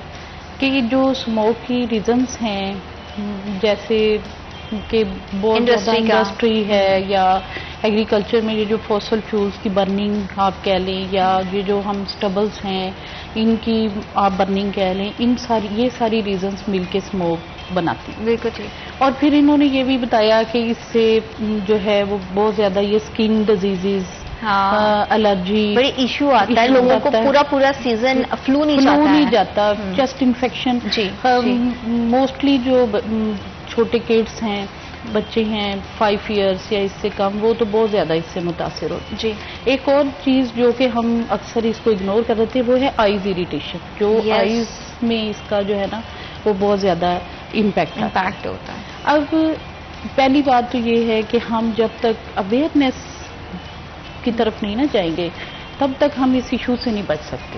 S5: کہ جو اسموک کی ریزنس ہیں, جیسے کہ بہت زیادہ انڈسٹری ہے, یا ایگریکلچر میں یہ جو فوسل فیولز کی برننگ آپ کہہ لیں, یا یہ جو ہم اسٹبلس ہیں ان کی آپ برننگ کہہ لیں, یہ ساری ریزنس مل کے اسموک بناتی ہیں.
S2: بالکل ٹھیک.
S5: اور پھر انہوں نے یہ بھی بتایا کہ اس سے جو ہے وہ بہت زیادہ یہ اسکن ڈیزیزز, الرجی
S2: بڑی ایشو آتا ہے لوگوں کو, پورا سیزن فلو نہیں جاتا,
S5: چیسٹ انفیکشن. موسٹلی جو چھوٹے کڈس ہیں, بچے ہیں 5 ایئرس یا اس سے کم, وہ تو بہت زیادہ اس سے متاثر ہوتے ہیں.
S2: جی.
S5: ایک اور چیز جو کہ ہم اکثر اس کو اگنور کر دیتے ہیں وہ ہے آئیز اریٹیشن, جو آئیز میں اس کا جو ہے نا وہ بہت زیادہ امپیکٹ
S2: ہوتا ہے.
S5: اب پہلی بات تو یہ ہے کہ ہم جب تک اویئرنیس کی طرف نہیں نہ جائیں گے تب تک ہم اس ایشو سے نہیں بچ سکتے.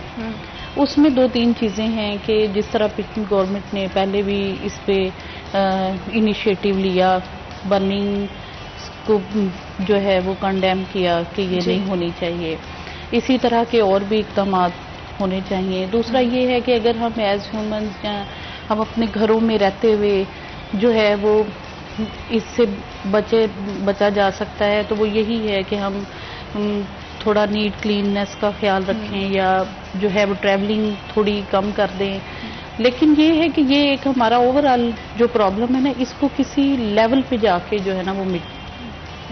S5: اس میں 2-3 چیزیں ہیں کہ جس طرح پچھلی گورنمنٹ نے پہلے بھی اس پہ انیشیٹو لیا, برننگ کو جو ہے وہ کنڈیم کیا کہ یہ نہیں ہونی چاہیے, اسی طرح کے اور بھی اقدامات ہونے چاہیے. دوسرا یہ ہے کہ اگر ہم ایز ہیومنز ہم اپنے گھروں میں رہتے ہوئے جو ہے وہ اس سے بچا جا سکتا ہے تو وہ یہی ہے کہ ہم تھوڑا نیٹ کلیننس کا خیال رکھیں, یا جو ہے وہ ٹریولنگ تھوڑی کم کر دیں. لیکن یہ ہے کہ یہ ایک ہمارا اوور آل جو پرابلم ہے نا, اس کو کسی لیول پہ جا کے جو ہے نا وہ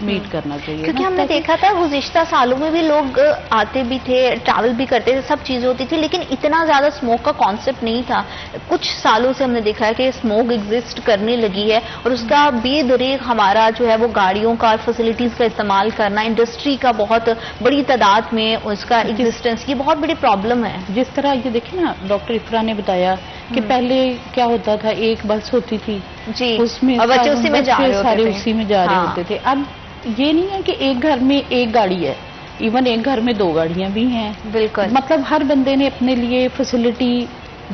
S5: میٹ کرنا چاہیے.
S2: کیونکہ ہم نے دیکھا تھا گزشتہ سالوں میں بھی لوگ آتے بھی تھے, ٹریول بھی کرتے تھے, سب چیزیں ہوتی تھی, لیکن اتنا زیادہ اسموک کا کانسیپٹ نہیں تھا. کچھ سالوں سے ہم نے دیکھا ہے کہ اسموک ایگزسٹ کرنے لگی ہے, اور اس کا بے دریغ ہمارا جو ہے وہ گاڑیوں کا فیسلٹیز کا استعمال کرنا, انڈسٹری کا بہت بڑی تعداد میں اس کا ایگزسٹنس, یہ بہت بڑی پرابلم ہے.
S5: جس طرح یہ دیکھیں نا ڈاکٹر افرا نے بتایا کہ پہلے کیا ہوتا تھا, ایک بس ہوتی تھی,
S2: جی,
S5: اس میں
S2: بچے اسی میں
S5: جا رہے ہوتے تھے. اب یہ نہیں ہے کہ ایک گھر میں ایک گاڑی ہے, ایون ایک گھر میں 2 گاڑیاں بھی ہیں.
S2: بالکل.
S5: مطلب ہر بندے نے اپنے لیے فیسلٹی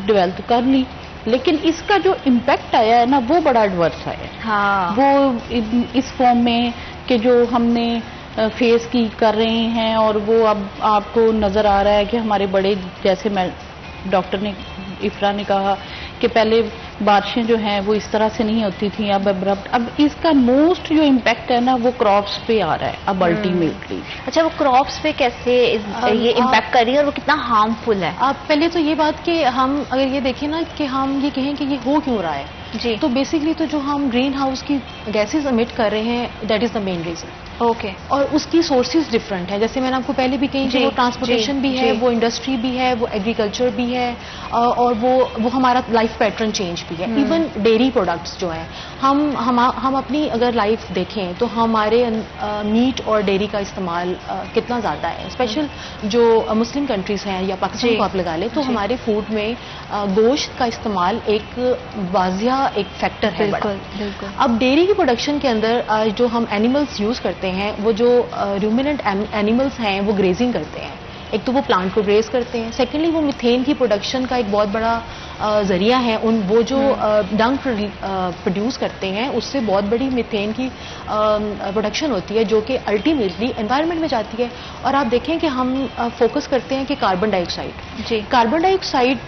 S5: ڈیولپ کر لی, لیکن اس کا جو امپیکٹ آیا ہے نا وہ بڑا ایڈورس آیا ہے. وہ اس فارم میں کہ جو ہم نے فیس کی کر رہے ہیں, اور وہ اب آپ کو نظر آ رہا ہے کہ ہمارے بڑے, جیسے میں ڈاکٹر نے افرا نے کہا کہ پہلے بارشیں جو ہیں وہ اس طرح سے نہیں ہوتی تھیں, اب ابرپٹ. اب اس کا موسٹ جو امپیکٹ ہے نا وہ کراپس پہ آ رہا ہے اب الٹیمیٹلی.
S2: اچھا, وہ کراپس پہ کیسے یہ امپیکٹ کر رہی ہے اور وہ کتنا ہارمفل ہے؟
S4: آپ پہلے تو یہ بات کہ ہم اگر یہ دیکھیں نا کہ ہم یہ کہیں کہ یہ ہو کیوں رہا ہے,
S2: جی,
S4: تو بیسکلی تو جو ہم گرین ہاؤس کی گیسز امٹ کر رہے ہیں that is the main reason.
S2: Okay.
S4: اور اس کی سورسز ڈفرینٹ ہیں. جیسے میں نے آپ کو پہلے بھی کہی کہ وہ ٹرانسپورٹیشن بھی ہے, وہ انڈسٹری بھی ہے, وہ ایگریکلچر بھی ہے, اور وہ ہمارا لائف پیٹرن چینج بھی ہے. ایون ڈیری پروڈکٹس جو ہیں, ہم اپنی اگر لائف دیکھیں تو ہمارے میٹ اور ڈیری کا استعمال کتنا زیادہ ہے. اسپیشل جو مسلم کنٹریز ہیں یا پاکستان کو آپ لگا لیں تو ہمارے فوڈ میں گوشت کا استعمال ایک واضح ایک فیکٹر ہے.
S2: بالکل.
S4: اب ڈیری کی پروڈکشن کے اندر جو ہم اینیملز یوز کرتے ہیں, وہ جو رومیننٹ اینیملز ہیں وہ گریزنگ کرتے ہیں. ایک تو وہ پلانٹ کو گریز کرتے ہیں, سیکنڈلی وہ میتھین کی پروڈکشن کا ایک بہت بڑا ذریعہ ہے. وہ جو ڈنگ پروڈیوس کرتے ہیں اس سے بہت بڑی میتھین کی پروڈکشن ہوتی ہے جو کہ الٹیمیٹلی انوائرمنٹ میں جاتی ہے. اور آپ دیکھیں کہ ہم فوکس کرتے ہیں کہ کاربن ڈائی آکسائڈ, کاربن ڈائی آکسائڈ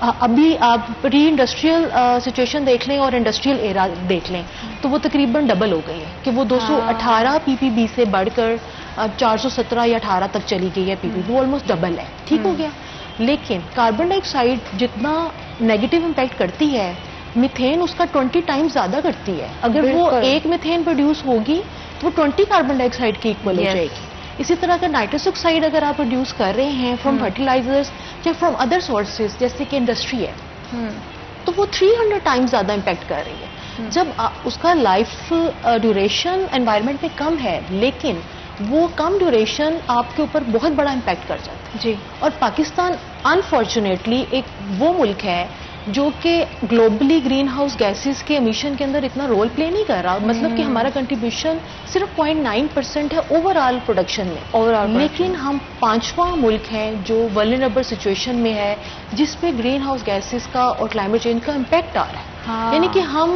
S4: ابھی آپ پری انڈسٹریل سچویشن دیکھ لیں اور انڈسٹریل ایرا دیکھ لیں تو وہ تقریباً ڈبل ہو گئی ہے کہ وہ 218 پی پی بی سے بڑھ کر 417 یا 18 تک چلی گئی ہے پی پی بی. وہ آلموسٹ ڈبل ہے. ٹھیک ہو گیا. لیکن کاربن ڈائی آکسائڈ جتنا نیگیٹو امپیکٹ کرتی ہے, میتھین اس کا 20 ٹائمز زیادہ کرتی ہے. اگر وہ ایک میتھین پروڈیوس ہوگی تو وہ 20 کاربن ڈائی آکسائڈ کی ایکول ہو جائے گی. اسی طرح کا نائٹرس آکسائڈ اگر آپ پروڈیوس کر رہے ہیں فرام فرٹیلائزرز یا فرام ادر سورسز جیسے کہ انڈسٹری ہے تو وہ 300 ٹائمز زیادہ امپیکٹ کر رہی ہے. جب اس کا لائف ڈیوریشن انوائرمنٹ میں کم ہے, لیکن وہ کم ڈیوریشن آپ کے اوپر بہت بڑا امپیکٹ کر جاتا ہے. اور پاکستان انفارچونیٹلی ایک وہ ملک ہے جو کہ گلوبلی گرین ہاؤس گیسز کے امیشن کے اندر اتنا رول پلے نہیں کر رہا. مطلب کہ ہمارا کنٹریبیوشن صرف 0.9% ہے اوور آل پروڈکشن میں, لیکن ہم 5واں ملک ہیں جو ولنریبل سچویشن میں ہے جس پہ گرین ہاؤس گیسز کا اور کلائمیٹ چینج کا امپیکٹ آ رہا ہے. یعنی کہ ہم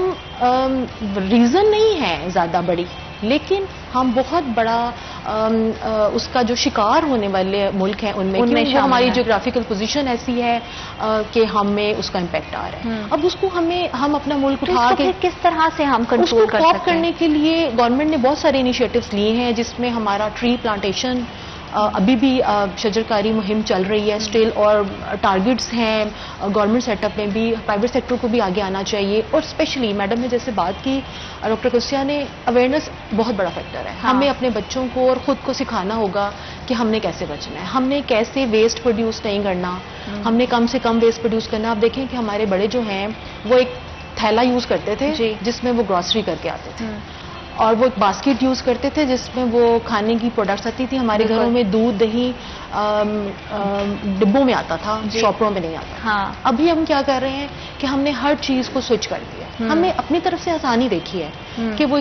S4: ریزن نہیں ہے زیادہ بڑی, لیکن ہم بہت بڑا اس کا جو شکار ہونے والے ملک ہیں ان میں ہماری جیوگرافیکل پوزیشن ایسی ہے کہ ہمیں اس کا امپیکٹ آ رہا ہے. اب اس کو ہم اپنا ملک اٹھا کے
S2: کس طرح سے ہم کنٹرول کر سکتے ہیں؟
S4: کرنے کے لیے گورنمنٹ نے بہت سارے انیشیٹوز لیے ہیں جس میں ہمارا ٹری پلانٹیشن ابھی بھی شجرکاری مہم چل رہی ہے اسٹل, اور ٹارگٹس ہیں گورنمنٹ سیٹ اپ میں بھی. پرائیویٹ سیکٹر کو بھی آگے آنا چاہیے. اور اسپیشلی میڈم نے جیسے بات کی, ڈاکٹر قدسیہ نے, اویئرنیس بہت بڑا فیکٹر ہے. ہمیں اپنے بچوں کو اور خود کو سکھانا ہوگا کہ ہم نے کیسے بچنا ہے, ہم نے کیسے ویسٹ پروڈیوس نہیں کرنا, ہم نے کم سے کم ویسٹ پروڈیوس کرنا. آپ دیکھیں کہ ہمارے بڑے جو ہیں وہ ایک تھیلا یوز کرتے تھے جس میں وہ گروسری کر کے آتے تھے, اور وہ ایک باسکٹ یوز کرتے تھے جس میں وہ کھانے کی پروڈکٹس آتی تھی. ہمارے گھروں میں دودھ دہی ڈبوں میں آتا تھا, شاپروں میں نہیں آتا. ابھی ہم کیا کر رہے ہیں کہ ہم نے ہر چیز کو سوئچ کر دیا. ہم نے اپنی طرف سے آسانی دیکھی ہے کہ وہ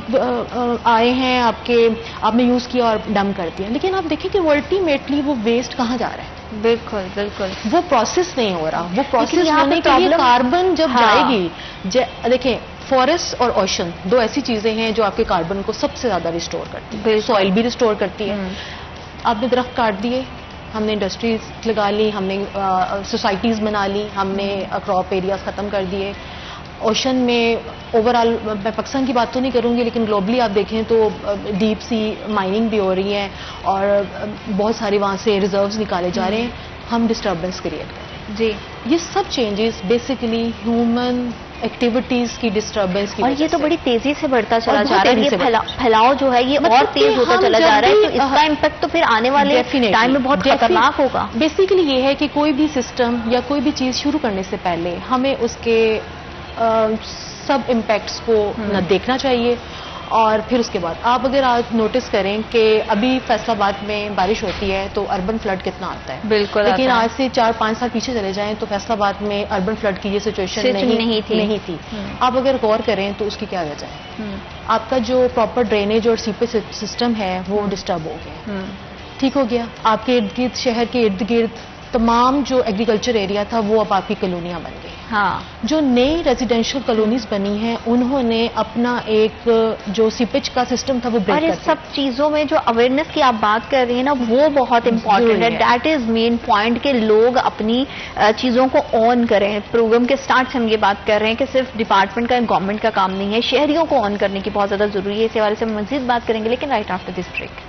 S4: آئے ہیں آپ نے یوز کیا اور ڈم کر دیا, لیکن آپ دیکھیں کہ الٹیمیٹلی وہ ویسٹ کہاں جا رہا ہے.
S2: بالکل
S4: وہ پروسیس نہیں ہو رہا. وہ پروسیس ہونے کے لیے کاربن جب جائے گی, دیکھیں فارسٹ اور اوشن دو ایسی چیزیں ہیں جو آپ کے کاربن کو سب سے زیادہ ریسٹور کرتی ہے. سوائل بھی ریسٹور کرتی ہے. آپ نے درخت کاٹ دیے, ہم نے انڈسٹریز لگا لی, ہم نے سوسائٹیز بنا لی, ہم نے کراپ ایریاز ختم کر دیے. اوشن میں اوور آل میں پاکستان کی بات تو نہیں کروں گی, لیکن گلوبلی آپ دیکھیں تو ڈیپ سی مائننگ بھی ہو رہی ہے اور بہت سارے وہاں سے ریزروز نکالے جا رہے ہیں. ہم ڈسٹربنس کریٹ کر رہے ہیں. یہ سب چینجز بیسیکلی ہیومن ایکٹیویٹیز کی ڈسٹربنس کی,
S2: اور یہ تو بڑی تیزی سے بڑھتا چلا جا رہا ہے. یہ پھیلاؤ جو ہے یہ اور تیز ہوتا چلا جا رہا ہے, تو اس کا امپیکٹ تو پھر آنے والے ٹائم میں بہت خطرناک ہوگا.
S4: بیسیکلی یہ ہے کہ کوئی بھی سسٹم یا کوئی بھی چیز شروع کرنے سے پہلے ہمیں اس کے سب امپیکٹس کو نہ دیکھنا چاہیے, اور پھر اس کے بعد آپ اگر آج نوٹس کریں کہ ابھی فیصل آباد میں بارش ہوتی ہے تو اربن فلڈ کتنا آتا ہے.
S2: بالکل.
S4: لیکن آج سے 4-5 سال پیچھے چلے جائیں تو فیصل آباد میں اربن فلڈ کی یہ سچویشن نہیں تھی. آپ اگر غور کریں تو اس کی کیا وجہ ہے؟ آپ کا جو پراپر ڈرینیج اور سیپیج سسٹم ہے وہ ڈسٹرب ہو گیا. ٹھیک ہو گیا. آپ کے ارد گرد, شہر کے ارد گرد تمام جو ایگریکلچر ایریا تھا وہ اب آپ کی کالونیاں بن گئی. جو نئی ریزیڈینشیل کالونیز بنی ہیں انہوں نے اپنا ایک جو سیپیج کا سسٹم تھا وہ بریک کر دیا.
S2: اور سب چیزوں میں جو اویئرنیس کی آپ بات کر رہی ہیں نا, وہ بہت امپورٹنٹ ہے. دیٹ از مین پوائنٹ کہ لوگ اپنی چیزوں کو آن کریں. پروگرام کے سٹارٹ سے ہم یہ بات کر رہے ہیں کہ صرف ڈپارٹمنٹ کا, گورنمنٹ کا کام نہیں ہے, شہریوں کو آن کرنے کی بہت زیادہ ضروری ہے. اس حوالے سے مزید بات کریں گے, لیکن رائٹ آفٹر دس بریک.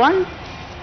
S5: 1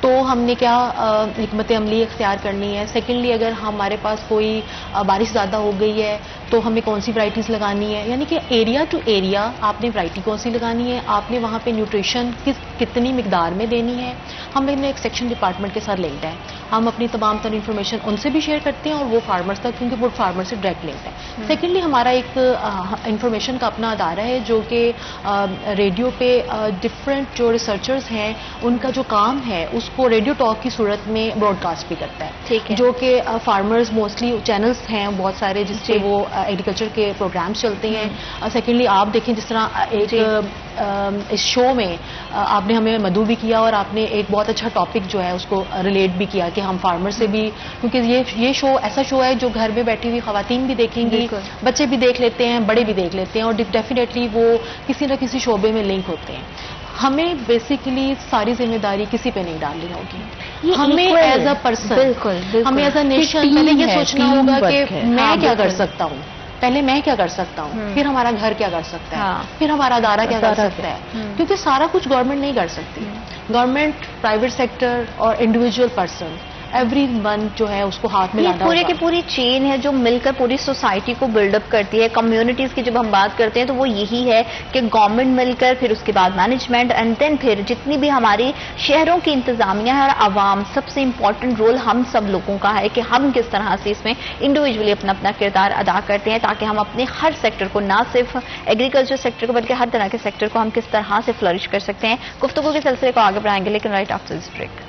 S4: تو ہم نے کیا حکمت عملی اختیار کرنی ہے. سیکنڈلی اگر ہمارے پاس کوئی بارش زیادہ ہو گئی ہے تو ہمیں کون سی ورائٹیز لگانی ہے, یعنی کہ ایریا ٹو ایریا آپ نے ورائٹی کون سی لگانی ہے, آپ نے وہاں پہ نیوٹریشن کتنی مقدار میں دینی ہے. ہم نے ایک سیکشن ڈپارٹمنٹ کے ساتھ لنکڈ ہے, ہم اپنی تمام تر انفارمیشن ان سے بھی شیئر کرتے ہیں اور وہ فارمرز تک, کیونکہ وہ فارمر سے ڈائریکٹ لنکڈ ہے. سیکنڈلی ہمارا ایک انفارمیشن کا اپنا ادارہ ہے جو کہ ریڈیو پہ ڈفرینٹ جو ریسرچرز ہیں ان کا جو کام ہے اس کو ریڈیو ٹاک کی صورت میں براڈ کاسٹ بھی کرتا ہے.
S2: ٹھیک ہے.
S4: جو کہ فارمرز موسٹلی چینلز ہیں بہت سارے جس سے وہ ایگریکلچر کے پروگرامز چلتے ہیں. سیکنڈلی آپ دیکھیں جس طرح ایک اس شو میں آپ نے ہمیں مدعو بھی کیا اور آپ نے ایک بہت اچھا ٹاپک جو ہے اس کو ریلیٹ بھی کیا کہ ہم فارمر سے بھی, کیونکہ یہ شو ایسا شو ہے جو گھر میں بیٹھی ہوئی خواتین بھی دیکھیں گی, بچے بھی دیکھ لیتے ہیں, بڑے بھی دیکھ لیتے ہیں اور ڈیفینیٹلی وہ کسی نہ کسی شعبے میں لنک ہوتے ہیں. ہمیں بیسیکلی ساری ذمہ داری کسی پہ نہیں ڈالنی ہوگی. ہمیں ایز اے پرسن, ہمیں ایز اے نیشن پہلے یہ سوچنا ہوگا کہ میں کیا کر سکتا ہوں, پہلے میں کیا کر سکتا ہوں, پھر ہمارا گھر کیا کر سکتا ہے, پھر ہمارا ادارہ کیا کر سکتا ہے, کیونکہ سارا کچھ گورنمنٹ نہیں کر سکتی. گورنمنٹ, پرائیویٹ سیکٹر اور انڈیویجول پرسن ایوری ون جو ہے اس کو ہاتھ میں لانا ہوگا.
S2: پورے کی پوری چین ہے جو مل کر پوری سوسائٹی کو بلڈ اپ کرتی ہے. کمیونٹیز کی جب ہم بات کرتے ہیں تو وہ یہی ہے کہ گورنمنٹ مل کر, پھر اس کے بعد مینجمنٹ, اینڈ دین پھر جتنی بھی ہماری شہروں کی انتظامیہ ہے اور عوام, سب سے امپورٹنٹ رول ہم سب لوگوں کا ہے کہ ہم کس طرح سے اس میں انڈیویجولی اپنا اپنا کردار ادا کرتے ہیں تاکہ ہم اپنے ہر سیکٹر کو, نہ صرف ایگریکلچر سیکٹر کو بلکہ ہر طرح کے سیکٹر کو ہم کس طرح سے فلرش کر سکتے ہیں. گفتگو کے سلسلے کو آگے بڑھائیں گے لیکن right after this break.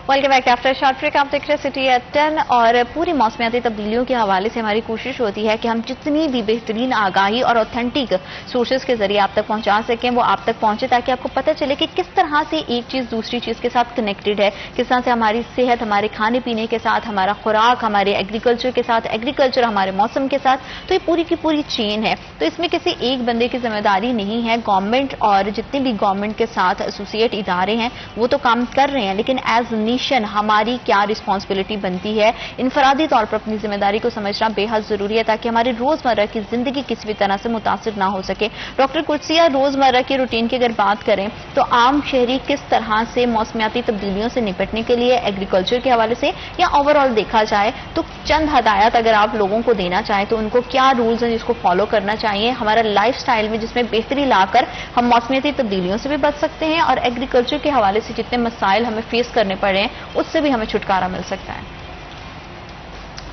S2: Welcome back after short break. آپ دیکھ رہے سٹی ایٹ 10 اور پوری موسمیاتی تبدیلیوں کے حوالے سے ہماری کوشش ہوتی ہے کہ ہم جتنی بھی بہترین آگاہی اور اوتھینٹک سورسز کے ذریعے آپ تک پہنچا سکیں وہ آپ تک پہنچے تاکہ آپ کو پتہ چلے کہ کس طرح سے ایک چیز دوسری چیز کے ساتھ کنیکٹڈ ہے, کس طرح سے ہماری صحت ہمارے کھانے پینے کے ساتھ, ہمارا خوراک ہمارے ایگریکلچر کے ساتھ, ایگریکلچر ہمارے موسم کے ساتھ. تو یہ پوری کی پوری چین ہے. تو اس میں کسی ایک بندے کی ذمہ داری نہیں ہے. گورنمنٹ اور جتنے بھی گورنمنٹ کے ساتھ ایسوسیٹ ادارے ہیں وہ تو کام کر رہے ہیں, لیکن ایز نیشن ہماری کیا رسپانسبلٹی بنتی ہے, انفرادی طور پر اپنی ذمہ داری کو سمجھنا بے حد ضروری ہے تاکہ ہماری روزمرہ کی زندگی کسی بھی طرح سے متاثر نہ ہو سکے. ڈاکٹر قدسیہ, روزمرہ کی روٹین کی اگر بات کریں تو عام شہری کس طرح سے موسمیاتی تبدیلیوں سے نپٹنے کے لیے ایگریکلچر کے حوالے سے یا اوور آل دیکھا جائے تو چند ہدایات اگر آپ لوگوں کو دینا چاہیں تو ان کو کیا رولز ہیں جس کو فالو کرنا چاہیے ہمارا لائف سٹائل میں, جس میں بہتری لا کر ہم موسمیاتی تبدیلیوں سے بھی بچ سکتے ہیں اور ایگریکلچر کے حوالے سے جتنے مسائل ہمیں فیس کرنے پڑ رہے ہیں اس سے بھی ہمیں چھٹکارا مل سکتا ہے.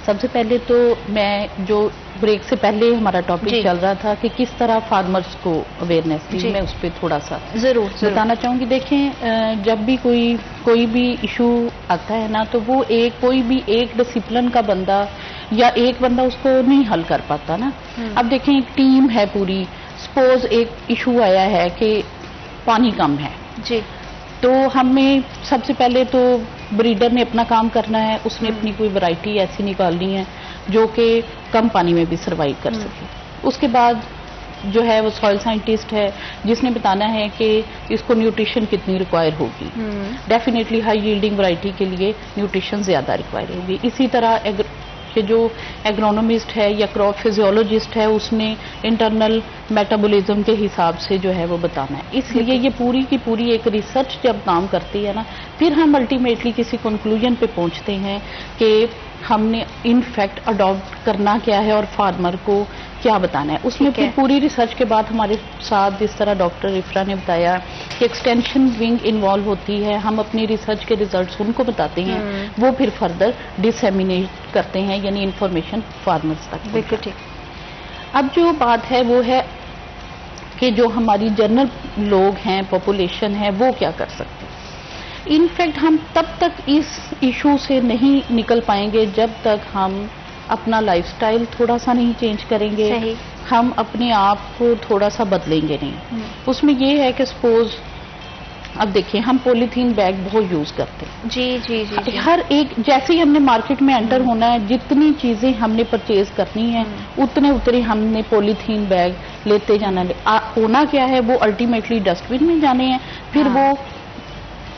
S5: سب سے پہلے تو میں جو بریک سے پہلے ہمارا ٹاپک چل رہا تھا کہ کس طرح فارمرز کو اویئرنیس دی, میں اس پہ تھوڑا سا
S2: ضرور
S5: بتانا چاہوں گی. دیکھیں جب بھی کوئی بھی ایشو آتا ہے نا تو وہ کوئی بھی ایک ڈسپلن کا بندہ یا ایک بندہ اس کو نہیں حل کر پاتا نا. اب دیکھیں ایک ٹیم ہے پوری, سپوز ایک ایشو آیا ہے کہ پانی کم ہے
S2: جی,
S5: تو ہمیں سب سے پہلے تو بریڈر نے اپنا کام کرنا ہے, اس نے اپنی کوئی ورائٹی ایسی نکالنی ہے جو کہ کم پانی میں بھی سروائیو کر سکے. اس کے بعد جو ہے وہ سوائل سائنٹسٹ ہے جس نے بتانا ہے کہ اس کو نیوٹریشن کتنی ریکوائر ہوگی. ڈیفینیٹلی ہائی ییلڈنگ ورائٹی کے لیے نیوٹریشن زیادہ ریکوائر ہوگی. اسی طرح جو ایگرونومسٹ ہے یا کراپ فزیولوجسٹ ہے اس نے انٹرنل میٹابولزم کے حساب سے جو ہے وہ بتانا ہے. اس لیے یہ پوری کی پوری ایک ریسرچ جب کام کرتی ہے نا پھر ہم الٹیمیٹلی کسی کنکلوژن پہ پہنچتے ہیں کہ ہم نے ان فیکٹ اڈاپٹ کرنا کیا ہے اور فارمر کو کیا بتانا ہے. اس میں پھر پوری ریسرچ کے بعد ہمارے ساتھ جس طرح ڈاکٹر افرا نے بتایا کہ ایکسٹینشن ونگ انوالو ہوتی ہے, ہم اپنی ریسرچ کے ریزلٹس ان کو بتاتے ہیں, وہ پھر فردر ڈسیمینیٹ کرتے ہیں یعنی انفارمیشن فارمرز تک.
S2: بالکل ٹھیک.
S5: اب جو بات ہے وہ ہے کہ جو ہماری جنرل لوگ ہیں, پاپولیشن ہے, وہ کیا کر سکتے ہیں. انفیکٹ ہم تب تک اس ایشو سے نہیں نکل پائیں گے جب تک ہم اپنا لائف سٹائل تھوڑا سا نہیں چینج کریں گے, ہم اپنے آپ کو تھوڑا سا بدلیں گے نہیں. اس میں یہ ہے کہ سپوز اب دیکھیں ہم پولیتھین بیگ بہت یوز کرتے ہیں.
S2: جی جی جی,
S5: ہر ایک جیسے ہی ہم نے مارکیٹ میں انٹر ہونا ہے, جتنی چیزیں ہم نے پرچیز کرنی ہے اتنے ہم نے پولیتھین بیگ لیتے جانا. ہونا کیا ہے وہ الٹیمیٹلی ڈسٹ بن میں جانے ہیں, پھر وہ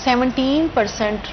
S4: 17%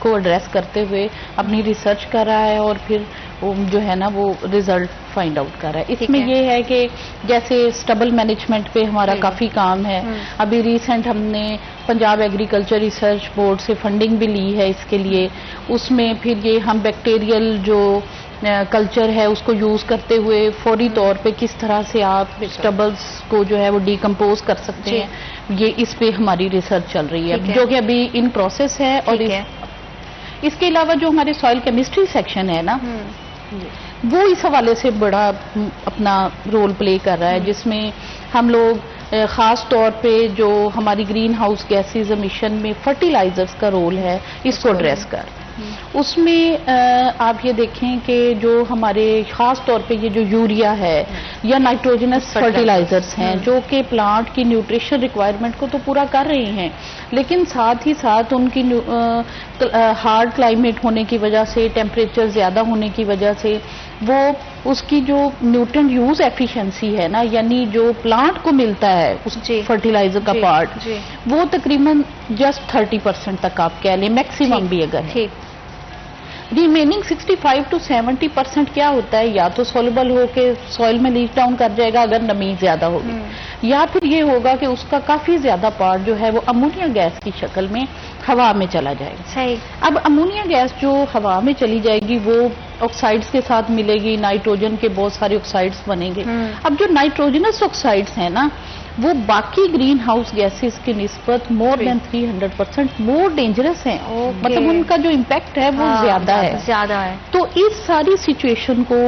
S5: کو ایڈریس کرتے ہوئے اپنی ریسرچ کر رہا ہے اور پھر جو ہے نا وہ ریزلٹ فائنڈ آؤٹ کر رہا ہے. اس میں یہ ہے کہ جیسے اسٹبل مینجمنٹ پہ ہمارا کافی کام ہے. ابھی ریسنٹ ہم نے پنجاب ایگریکلچر ریسرچ بورڈ سے فنڈنگ بھی لی ہے اس کے لیے. اس میں پھر یہ ہم بیکٹیریل جو کلچر ہے اس کو یوز کرتے ہوئے فوری طور پہ کس طرح سے آپ اسٹبلز کو جو ہے وہ ڈیکمپوز کر سکتے ہیں, یہ اس پہ ہماری ریسرچ چل رہی ہے جو کہ ابھی ان پروسیس ہے. اور اس کے علاوہ جو ہمارے سوائل کیمسٹری سیکشن ہے نا وہ اس حوالے سے بڑا اپنا رول پلے کر رہا ہے, جس میں ہم لوگ خاص طور پہ جو ہماری گرین ہاؤس گیسز امیشن میں فرٹیلائزرز کا رول ہے اس کو ایڈریس کر. اس میں آپ یہ دیکھیں کہ جو ہمارے خاص طور پہ یہ جو یوریا ہے یا نائٹروجنس فرٹیلائزرز ہیں جو کہ پلانٹ کی نیوٹریشن ریکوائرمنٹ کو تو پورا کر رہے ہیں, لیکن ساتھ ہی ساتھ ان کی ہارڈ کلائمیٹ ہونے کی وجہ سے, ٹیمپریچر زیادہ ہونے کی وجہ سے وہ اس کی جو نیوٹرینٹ یوز ایفیشنسی ہے نا, یعنی جو پلانٹ کو ملتا ہے اس فرٹیلائزر کا پارٹ وہ تقریباً جسٹ 30% تک آپ کہہ لیں میکسیمم بھی اگر ہے. ریمیننگ 65 to 70% کیا ہوتا ہے, یا تو سولوبل ہو کے سوئل میں لیچ ڈاؤن کر جائے گا اگر نمی زیادہ ہوگی, یا پھر یہ ہوگا کہ اس کا کافی زیادہ پارٹ جو ہے وہ امونیا گیس کی شکل میں ہوا میں چلا جائے گا.
S2: صحیح.
S5: اب امونیا گیس جو ہوا میں چلی جائے گی وہ آکسائڈز کے ساتھ ملے گی, نائٹروجن کے بہت سارے آکسائڈز بنیں گے. اب جو نائٹروجنس آکسائڈز ہیں نا وہ باقی گرین ہاؤس گیسز کی نسبت مور دین 300% مور ڈینجرس ہیں, مطلب ان کا جو امپیکٹ ہے وہ زیادہ ہے. تو اس ساری سچویشن کو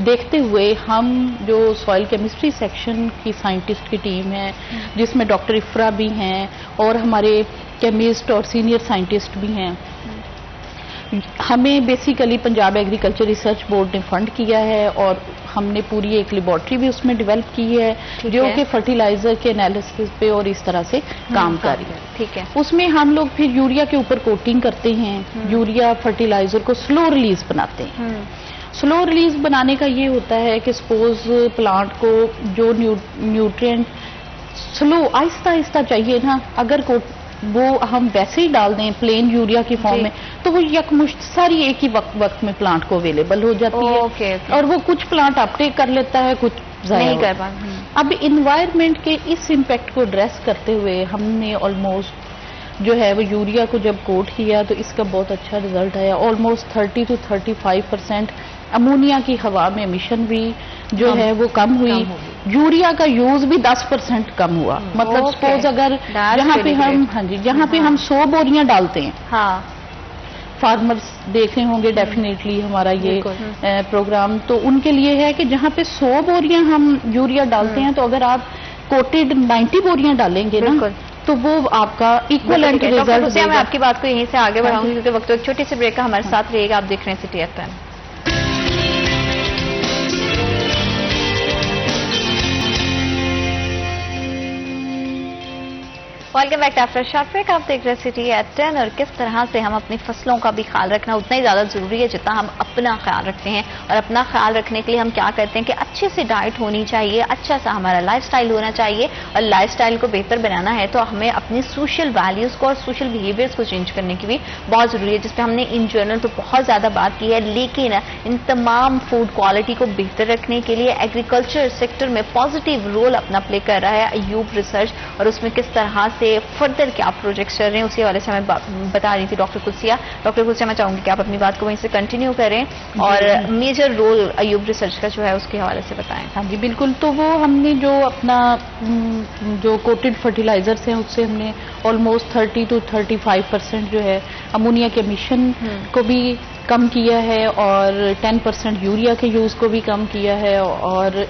S5: دیکھتے ہوئے ہم جو سوائل کیمسٹری سیکشن کی سائنٹسٹ کی ٹیم ہے جس میں ڈاکٹر افرا بھی ہیں اور ہمارے کیمسٹ اور سینئر سائنٹسٹ بھی ہیں, ہمیں basically Punjab agriculture research board نے فنڈ کیا ہے اور ہم نے پوری ایک لیبارٹری بھی اس میں ڈیولپ کی ہے جو کہ فرٹیلائزر کے انالیسس پہ اور اس طرح سے کام کر رہی ہے.
S2: ٹھیک ہے.
S5: اس میں ہم لوگ پھر یوریا کے اوپر کوٹنگ کرتے ہیں, یوریا فرٹیلائزر کو سلو ریلیز بناتے ہیں. سلو ریلیز بنانے کا یہ ہوتا ہے کہ سپوز پلانٹ کو جو نیوٹرینٹ سلو آہستہ آہستہ چاہیے نا, اگر وہ ہم ویسے ہی ڈال دیں پلین یوریا کی فارم میں تو وہ یکمشت ساری ایک ہی وقت میں پلانٹ کو اویلیبل ہو جاتی ہے, اور وہ کچھ پلانٹ اپٹیک کر لیتا ہے کچھ نہیں کر پاتا. اب انوائرمنٹ کے اس امپیکٹ کو ایڈریس کرتے ہوئے ہم نے آلموسٹ جو ہے وہ یوریا کو جب کوٹ کیا تو اس کا بہت اچھا رزلٹ ہے. آلموسٹ 30 to 35% امونیا کی ہوا میں امیشن بھی جو ہے وہ کم ہوئی. یوریا کا یوز بھی 10% کم ہوا. مطلب سپوز اگر جہاں پہ ہم جہاں پہ ہم 100 بوریاں ڈالتے ہیں, فارمرز دیکھ رہے ہوں گے ڈیفینیٹلی ہمارا یہ پروگرام, تو ان کے لیے ہے کہ جہاں پہ 100 بوریاں ہم یوریا ڈالتے ہیں تو اگر آپ کوٹیڈ 90 بوریاں ڈالیں گے نا تو وہ آپ کا ایکویلنٹ ریزلٹ.
S2: میں آپ کی بات کو یہیں سے آگے بڑھاؤں گی کیونکہ وقت ایک چھوٹی سی بریک کا ہمارے ساتھ رہے گا. آپ دیکھ رہے ہیں city FM. Welcome back after short break. آپ دیکھ رہے سٹی ایٹ 10 اور کس طرح سے ہم اپنی فصلوں کا بھی خیال رکھنا اتنا ہی زیادہ ضروری ہے جتنا ہم اپنا خیال رکھتے ہیں. اور اپنا خیال رکھنے کے لیے ہم کیا کرتے ہیں کہ اچھے سے ڈائٹ ہونی چاہیے, اچھا سا ہمارا لائف سٹائل ہونا چاہیے, اور لائف سٹائل کو بہتر بنانا ہے تو ہمیں اپنی سوشل ویلیوز کو اور سوشل بیہیویئرز کو چینج کرنے کی بھی بہت ضروری ہے, جس پہ ہم نے ان جنرل تو بہت زیادہ بات کی ہے. لیکن ان تمام فوڈ کوالٹی کو بہتر رکھنے کے لیے ایگریکلچر سیکٹر میں پازیٹیو رول اپنا پلے کر رہا ہے ایوب ریسرچ, اور اس میں کس طرح سے فردر کیا پروجیکٹس چل رہے ہیں اسی حوالے سے ہمیں بتا رہی تھی ڈاکٹر قدسیہ. ڈاکٹر قدسیہ میں چاہوں گی کہ آپ اپنی بات کو وہیں سے کنٹینیو کریں اور میجر رول ایوب ریسرچ کا جو ہے اس کے حوالے سے بتائیں.
S5: ہاں جی بالکل. تو وہ ہم نے جو اپنا جو کوٹڈ فرٹیلائزرس ہیں اس سے ہم نے آلموسٹ 30 to 35% جو ہے امونیا کے امیشن کو بھی کم کیا ہے اور 10% یوریا کے یوز کو بھی کم کیا ہے, اور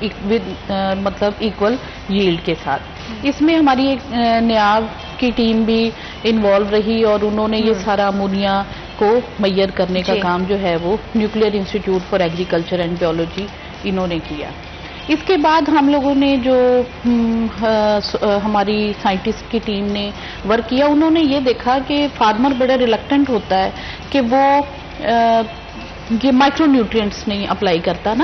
S5: مطلب ایکول ییلڈ کے ساتھ. اس میں ہماری ایک نیاب کی ٹیم بھی انوالو رہی اور انہوں نے یہ سارا امونیا کو میئر کرنے کا کام جو ہے وہ nuclear institute for agriculture and biology انہوں نے کیا. اس کے بعد ہم لوگوں نے جو ہماری سائنٹسٹ کی ٹیم نے ورک کیا, انہوں نے یہ دیکھا کہ فارمر بڑا ریلکٹنٹ ہوتا ہے کہ وہ یہ مائکرو نیوٹرینٹس نہیں اپلائی کرتا نا,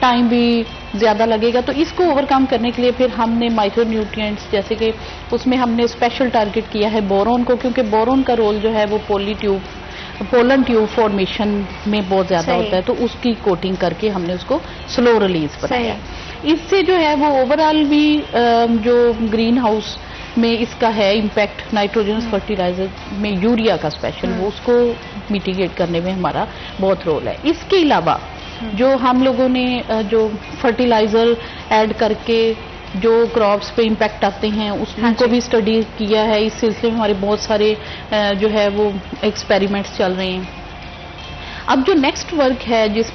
S5: ٹائم بھی زیادہ لگے گا. تو اس کو اوور کم کرنے کے لیے پھر ہم نے مائکرو نیوٹرینٹس جیسے کہ اس میں ہم نے اسپیشل ٹارگٹ کیا ہے بورون کو, کیونکہ بورون کا رول جو ہے وہ پولن ٹیوب فارمیشن میں بہت زیادہ ہوتا ہے, تو اس کی کوٹنگ کر کے ہم نے اس کو سلو ریلیز بنایا. اس سے جو ہے وہ اوور آل بھی جو گرین ہاؤس میں اس کا ہے امپیکٹ نائٹروجنس فرٹیلائزر میں یوریا کا اسپیشل, وہ اس کو میٹیگیٹ کرنے میں ہمارا بہت رول ہے. اس کے علاوہ جو ہم لوگوں نے جو فرٹیلائزر ایڈ کر کے جو کراپس پہ امپیکٹ آتے ہیں اس کو بھی اسٹڈی کیا ہے. اس سلسلے میں ہمارے بہت سارے جو ہے وہ ایکسپیریمنٹس چل رہے ہیں. اب جو نیکسٹ ورک ہے جس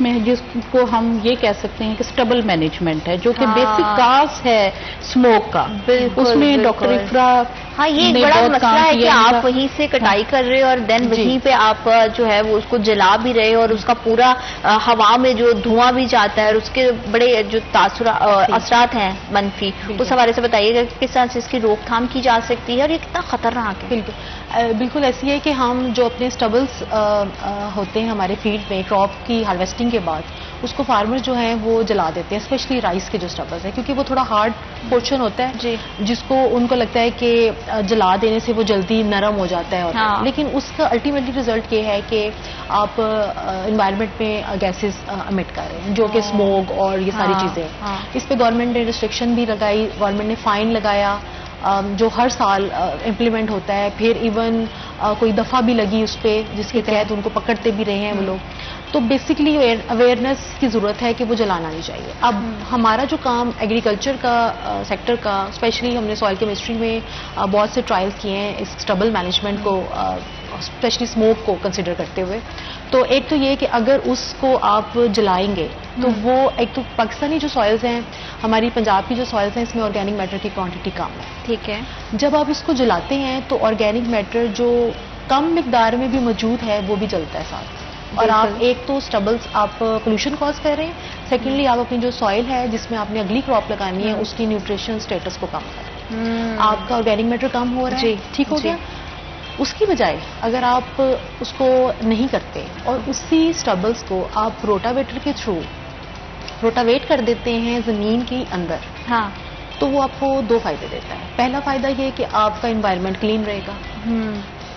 S5: کو ہم یہ کہہ سکتے ہیں کہ اسٹبل مینجمنٹ ہے, جو کہ بیسک کاز ہے اسموک کا, اس میں ڈاکٹر افرا
S2: یہ ایک بڑا مسئلہ ہے کہ آپ وہیں سے کٹائی کر رہے اور دین وہیں پہ آپ جو ہے وہ اس کو جلا بھی رہے اور اس کا پورا ہوا میں جو دھواں بھی جاتا ہے اور اس کے بڑے جو اثرات ہیں منفی, اس حوالے سے بتائیے گا کس طرح سے اس کی روک تھام کی جا سکتی ہے اور یہ کتنا خطرناک ہے.
S4: بالکل ایسی ہے کہ ہم جو اپنے اسٹبلس ہوتے ہیں ہمارے فیلڈ میں کراپ کی ہارویسٹنگ کے بعد اس کو فارمر جو ہیں وہ جلا دیتے ہیں, اسپیشلی رائس کے جو اسٹبلس ہیں, کیونکہ وہ تھوڑا ہارڈ پورشن ہوتا ہے جس کو ان کو لگتا ہے کہ جلا دینے سے وہ جلدی نرم ہو جاتا ہے. لیکن اس کا الٹیمیٹلی ریزلٹ یہ ہے کہ آپ انوائرمنٹ میں گیسز امٹ کر رہے ہیں جو کہ اسموک اور یہ ساری چیزیں. اس پہ گورنمنٹ نے ریسٹرکشن بھی لگائی, گورنمنٹ نے فائن لگایا جو ہر سال امپلیمنٹ ہوتا ہے, پھر ایون کوئی دفعہ بھی لگی اس پہ جس کے تحت ان کو پکڑتے بھی رہے ہیں وہ لوگ. تو بیسکلی اویئرنیس کی ضرورت ہے کہ وہ جلانا نہیں چاہیے. اب ہمارا جو کام ایگریکلچر کا سیکٹر کا, اسپیشلی ہم نے سوائل کیمسٹری میں بہت سے ٹرائل کیے ہیں اس اسٹبل مینجمنٹ کو, اسپیشلی اسموک کو کنسیڈر کرتے ہوئے. تو ایک تو یہ کہ اگر اس کو آپ جلائیں گے تو وہ ایک تو پاکستانی جو سوائلز ہیں, ہماری پنجاب کی جو سوائلز ہیں, اس میں آرگینک میٹر کی کوانٹٹی کم ہے. ٹھیک ہے, جب آپ اس کو جلاتے ہیں تو آرگینک میٹر جو کم مقدار میں بھی موجود ہے وہ بھی جلتا ہے ساتھ. اور آپ ایک تو اسٹبلس آپ پولوشن کاز کر رہے ہیں, سیکنڈلی آپ اپنی جو سوائل ہے جس میں آپ نے اگلی کراپ لگانی ہے اس کی نیوٹریشن اسٹیٹس کو کم کر رہے ہیں. آپ کا آرگینک میٹر کم ہو رہا ہے, ٹھیک ہو گیا. اس کی بجائے اگر آپ اس کو نہیں کرتے اور اسی اسٹبلس کو آپ روٹاویٹر کے تھرو روٹاویٹ کر دیتے ہیں زمین کے اندر, تو وہ آپ کو دو فائدے دیتا ہے. پہلا فائدہ یہ کہ آپ کا انوائرمنٹ کلین رہے گا.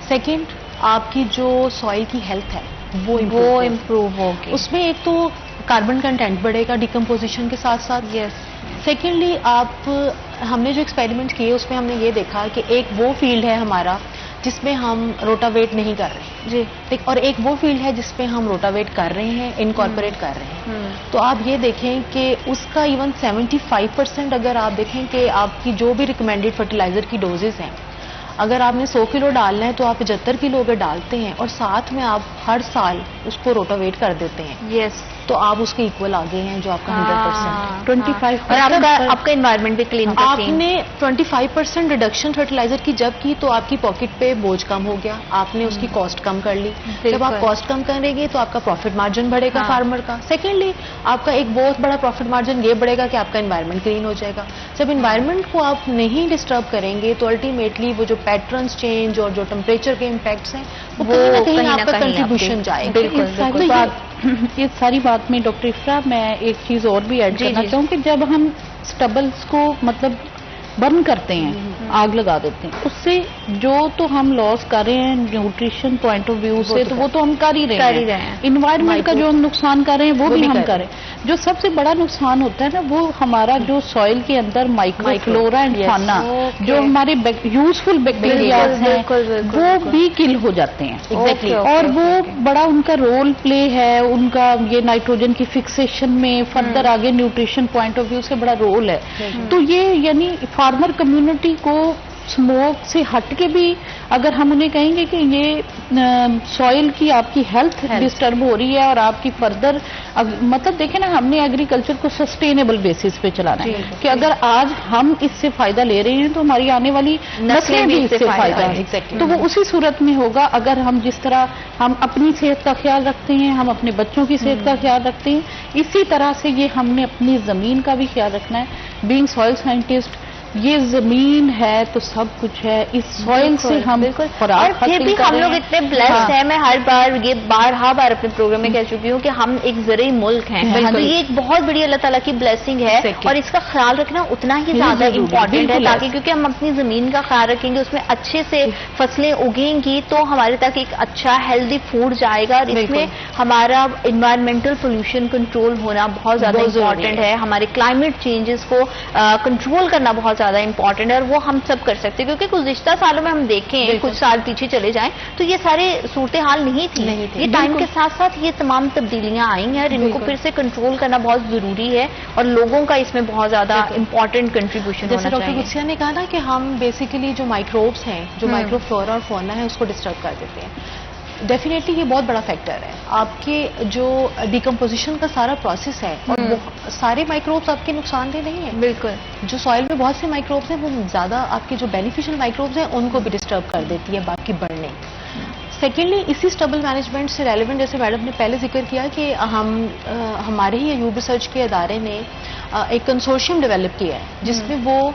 S4: سیکنڈ, آپ کی جو سوائل کی ہیلتھ ہے وہ امپروو ہوگی. اس میں ایک تو کاربن کنٹینٹ بڑھے گا ڈیکمپوزیشن کے ساتھ ساتھ. سیکنڈلی ہم نے جو ایکسپیریمنٹ کیے اس میں ہم نے یہ دیکھا کہ ایک وہ فیلڈ ہے ہمارا جس میں ہم روٹاویٹ نہیں کر رہے اور ایک وہ فیلڈ ہے جس پہ ہم روٹاویٹ کر رہے ہیں, انکارپوریٹ کر رہے ہیں. تو آپ یہ دیکھیں کہ اس کا ایون 75% اگر آپ دیکھیں کہ آپ کی جو بھی ریکمینڈیڈ فرٹیلائزر کی ڈوزز ہیں, اگر آپ نے 100 کلو ڈالنا ہے تو آپ 75 کلو اگر ڈالتے ہیں اور ساتھ میں آپ ہر سال اس کو روٹاویٹ کر دیتے ہیں, تو آپ اس کے ایکول آگے ہیں جو آپ کا 100%.
S2: 25 اور آپ کا انوائرمنٹ بھی کلین.
S4: آپ نے 25% ریڈکشن فرٹیلائزر کی جب کی تو آپ کی پاکٹ پہ بوجھ کم ہو گیا, آپ نے اس کی کاسٹ کم کر لی. جب آپ کاسٹ کم کریں گے تو آپ کا پروفٹ مارجن بڑھے گا فارمر کا. سیکنڈلی آپ کا ایک بہت بڑا پروفٹ مارجن یہ بڑھے گا کہ آپ کا انوائرمنٹ کلین ہو جائے گا. جب انوائرمنٹ کو آپ نہیں ڈسٹرب کریں گے تو الٹیمیٹلی وہ جو پیٹرنس چینج اور جو ٹمپریچر کے امپیکٹس ہیں وہ کہیں نہ کہیں آپ کا کنٹریبیوشن جائے گا.
S5: بالکل. یہ ساری بات میں ڈاکٹر افرا میں ایک چیز اور بھی ایڈ کرنا چاہوں کہ جب ہم اسٹبلس کو مطلب برن کرتے ہیں, آگ لگا دیتے ہیں, اس سے جو تو ہم لاس کر رہے ہیں نیوٹریشن پوائنٹ آف ویو سے تو وہ تو ہم کر ہی رہے ہیں. انوائرمنٹ کا جو ہم نقصان کر رہے ہیں وہ بھی ہم کریں. جو سب سے بڑا نقصان ہوتا ہے نا وہ ہمارا جو سوئل کے اندر مائکرو فلورا اینڈ فانا جو ہمارے یوزفل بیکٹیریاز ہیں وہ بھی کل ہو جاتے ہیں. اور وہ بڑا ان کا رول پلے ہے, ان کا یہ نائٹروجن کی فکسیشن میں فردر آگے نیوٹریشن پوائنٹ آف ویو سے بڑا رول ہے. تو یہ یعنی فارمر کمیونٹی کو اسموک سے ہٹ کے بھی اگر ہم انہیں کہیں گے کہ یہ سوئل کی آپ کی ہیلتھ ڈسٹرب ہو رہی ہے اور آپ کی فردر مطلب دیکھیں نا, ہم نے ایگریکلچر کو سسٹینیبل بیسس پہ چلانا ہے کہ اگر آج ہم اس سے فائدہ لے رہے ہیں تو ہماری آنے والی نسلیں بھی اس سے فائدہ ہے. تو وہ اسی صورت میں ہوگا اگر ہم جس طرح ہم اپنی صحت کا خیال رکھتے ہیں, ہم اپنے بچوں کی صحت کا خیال رکھتے ہیں, اسی طرح سے یہ ہم نے اپنی زمین کا بھی خیال رکھنا ہے. بینگ سوئل سائنٹسٹ یہ زمین ہے تو سب کچھ ہے، اس سوئل سے ہم
S2: اور
S5: خوراک
S2: پھر
S5: حاصل
S2: بھی
S5: کر
S2: ہم
S5: رہے
S2: لوگ
S5: ہیں۔
S2: اتنے بلیسڈ ہیں، میں ہر بار یہ بارہا بار اپنے پروگرام میں کہہ چکی ہوں کہ ہم ایک زرعی ملک ہیں،
S4: بالکل۔
S2: تو یہ ایک بہت بڑی اللہ تعالیٰ کی بلیسنگ ہے
S4: Exactly۔
S2: اور اس کا خیال رکھنا اتنا ہی
S5: بالکل
S2: زیادہ
S5: ضروری،
S2: امپورٹنٹ ہے،
S5: بالکل
S2: تاکہ
S5: ایسا۔
S2: کیونکہ ہم اپنی زمین کا خیال رکھیں گے، اس میں اچھے سے فصلیں اگیں گی تو ہمارے تک ایک اچھا ہیلدی فوڈ جائے گا، اور اس
S4: بالکل۔
S2: میں ہمارا انوائرمنٹل پولوشن کنٹرول ہونا بہت زیادہ
S4: بہت ضروری
S2: امپورٹنٹ ہے، ہمارے کلائمیٹ چینجز کو کنٹرول کرنا بہت زیادہ امپورٹنٹ ہے، اور وہ ہم سب کر سکتے ہیں، کیونکہ گزشتہ سالوں میں ہم دیکھیں
S4: بالکل۔
S2: کچھ سال پیچھے چلے جائیں تو یہ سارے صورتحال نہیں تھی، یہ ٹائم کے ساتھ ساتھ یہ تمام تبدیلیاں آئی ہیں، اور ان کو
S4: بالکل۔
S2: پھر سے کنٹرول کرنا بہت ضروری ہے، اور لوگوں کا اس میں بہت زیادہ امپورٹنٹ کنٹریبیوشن
S4: جیسے
S2: ہونا
S4: ڈاکٹر
S2: چاہیے۔
S4: قدسیہ نے کہا نا کہ ہم بیسیکلی جو مائکروبس ہیں، جو مائکرو فلورا اور فونا ہے، اس کو ڈسٹرب کر دیتے ہیں۔ ڈیفینیٹلی یہ بہت بڑا فیکٹر ہے، آپ کے جو ڈیکمپوزیشن کا سارا پروسیس ہے، اور سارے مائکروبس آپ کے نقصان دہ نہیں ہیں،
S2: بالکل
S4: جو سوائل میں بہت سے مائکروبس ہیں وہ زیادہ آپ کے جو بینیفیشل مائکروبس ہیں ان کو بھی ڈسٹرب کر دیتی ہے باقی بڑھنے۔ سیکنڈلی اسی اسٹبل مینجمنٹ سے ریلیونٹ، جیسے میڈم نے پہلے ذکر کیا کہ ہمارے ہی ایوب ریسرچ کے ادارے نے ایک کنسورشیم ڈیولپ کیا ہے، جس میں وہ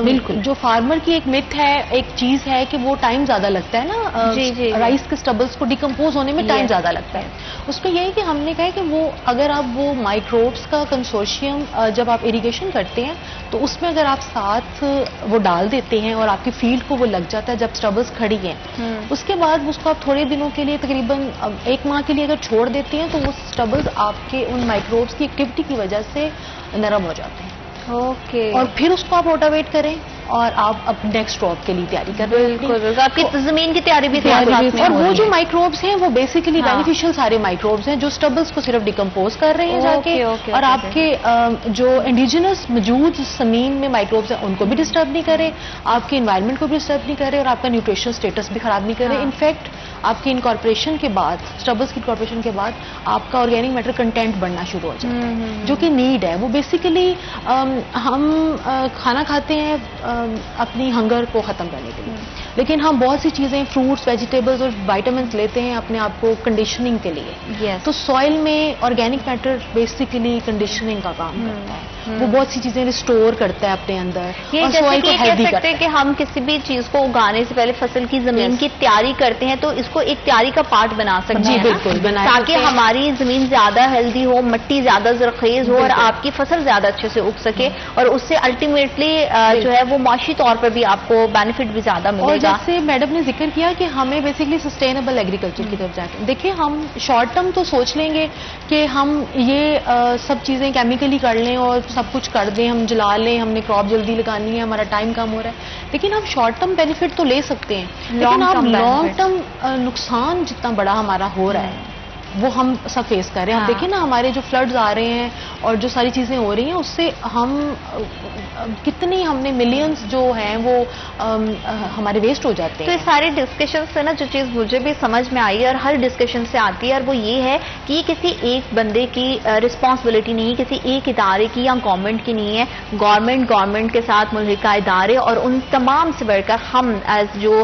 S5: بالکل
S4: جو فارمر کی ایک متھ ہے، ایک چیز ہے کہ وہ ٹائم زیادہ لگتا ہے نا
S2: جی۔
S4: رائس کے اسٹبلس کو ڈیکمپوز ہونے میں ٹائم زیادہ لگتا ہے، اس میں یہ ہے کہ ہم نے کہا ہے کہ وہ اگر آپ وہ مائکروبس کا کنسورشیم جب آپ اریگیشن کرتے ہیں تو اس میں اگر آپ ساتھ وہ ڈال دیتے ہیں اور آپ کی فیلڈ کو وہ لگ جاتا ہے جب اسٹبلس کھڑی ہیں، اس کے بعد اس کو آپ تھوڑے دنوں کے لیے تقریباً 1 ماہ کے لیے اگر چھوڑ دیتے ہیں تو وہ اسٹبلس آپ کے ان مائکروبس کی ایکٹیویٹی کی وجہ سے نرم ہو جاتے ہیں،
S2: اوکے،
S4: اور پھر اس کو آپ روٹاویٹ کریں اور آپ اب نیکسٹ کراپ کے لیے تیاری کر رہے ہیں۔
S2: بالکل آپ کی زمین کی تیاری بھی ساتھ میں
S4: اور
S2: ہو
S4: وہ
S2: رہی
S4: جو
S2: ہے۔
S4: مائکروبس ہیں وہ بیسیکلی بینیفیشل سارے مائکروبس ہیں جو اسٹبلس کو صرف ڈیکمپوز کر رہے ہیں جا کے، اور آپ کے جو انڈیجنس موجود زمین میں مائکروبس ہیں ان کو بھی ڈسٹرب نہیں کرے، آپ کے انوائرمنٹ کو بھی ڈسٹرب نہیں کرے، اور آپ کا نیوٹریشن اسٹیٹس بھی خراب نہیں کرے۔ انفیکٹ آپ کی انکارپوریشن کے بعد، اسٹبلس کی انکارپوریشن کے بعد آپ کا آرگینک میٹر کنٹینٹ بڑھنا شروع ہو جاتا ہے، جو کہ نیڈ ہے۔ وہ بیسیکلی ہم کھانا کھاتے ہیں اپنی ہنگر کو ختم کرنے کے لیے، لیکن ہم بہت سی چیزیں فروٹس، ویجیٹیبلز اور وائٹامنس لیتے ہیں اپنے آپ کو کنڈیشننگ کے لیے، تو سوئل میں آرگینک میٹر بیسیکلی کنڈیشننگ کا کام کرتا ہے، وہ بہت سی چیزیں ریسٹور کرتا ہے اپنے اندر،
S2: یہ
S4: اور
S2: جیسے
S4: سوئل
S2: کہ
S4: کو
S2: یہ کہہ
S4: ہیلدی
S2: سکتے
S4: کرتا
S2: ہیں
S4: ہے۔
S2: کہ ہم کسی بھی چیز کو اگانے سے پہلے فصل کی زمین کی تیاری کرتے ہیں تو اس کو ایک تیاری کا پارٹ بنا سکتے ہیں،
S4: بالکل، بنا
S2: تاکہ
S4: سکتے ہیں۔
S2: ہماری زمین زیادہ ہیلدی ہو، مٹی زیادہ زرخیز ہو، اور آپ کی فصل زیادہ اچھے سے اگ سکے، اور اس سے الٹیمیٹلی جو ہے وہ معاشی طور پر بھی آپ کو بینیفٹ بھی زیادہ
S4: اور
S2: ملے گا۔
S4: جیسے میڈم نے ذکر کیا کہ ہمیں بیسیکلی سسٹینیبل ایگریکلچر کی طرف جاتے ہیں، دیکھیں ہم شارٹ ٹرم تو سوچ لیں گے کہ ہم یہ سب چیزیں کیمیکلی کر لیں اور سب کچھ کر دیں، ہم جلا لیں، ہم نے کراپ جلدی لگانی ہے، ہمارا ٹائم کم ہو رہا ہے، لیکن ہم شارٹ ٹرم بینیفٹ تو لے سکتے ہیں، لیکن آپ لانگ ٹرم نقصان جتنا بڑا ہمارا ہو رہا ہے وہ ہم سب فیس کر رہے ہیں۔ آپ دیکھیں نا ہمارے جو فلڈز آ رہے ہیں اور جو ساری چیزیں ہو رہی ہیں اس سے ہم کتنی ہم نے ملینز جو ہیں وہ ہمارے ویسٹ ہو جاتے
S2: تو
S4: ہیں۔
S2: اس سارے ڈسکشن سے نا جو چیز مجھے بھی سمجھ میں آئی ہے اور ہر ڈسکشن سے آتی ہے، اور وہ یہ ہے کہ یہ کسی ایک بندے کی رسپانسبلٹی نہیں، کسی ایک ادارے کی یا گورنمنٹ کی نہیں ہے، گورنمنٹ کے ساتھ ملحقہ ادارے اور ان تمام سے بڑھ کر ہم ایز جو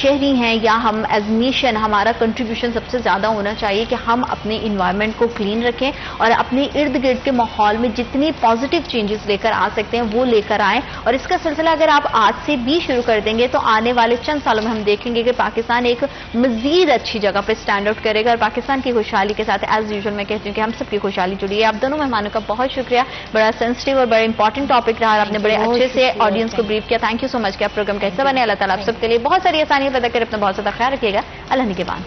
S2: شہری ہیں یا ہم ایز نیشن، ہمارا کنٹریبیوشن سب سے زیادہ ہونا چاہیے کہ ہم اپنے انوائرمنٹ کو کلین رکھیں اور اپنے ارد گرد کے ماحول میں جتنی پازیٹیو چینجز لے کر آ سکتے ہیں وہ لے کر آئیں، اور اس کا سلسلہ اگر آپ آج سے بھی شروع کر دیں گے تو آنے والے چند سالوں میں ہم دیکھیں گے کہ پاکستان ایک مزید اچھی جگہ پہ اسٹینڈ آؤٹ کرے گا، اور پاکستان کی خوشحالی کے ساتھ ایز یوزول میں کہتی ہوں کہ ہم سب کی خوشحالی جڑی ہے۔ آپ دونوں مہمانوں کا بہت شکریہ، بڑا سینسٹیو اور بڑا امپورٹنٹ ٹاپک رہا، اور آپ نے بڑے اچھے سے آڈینس کو بریف کیا۔ تھینک یو سو مچ کہ آپ پروگرام کا حصہ بنے۔ اللہ تعالیٰ آپ سب کے لیے بہت ساری آسانیاں پیدا کرے، اپنا بہت زیادہ خیال رکھیے گا۔ اللہ نگہبان۔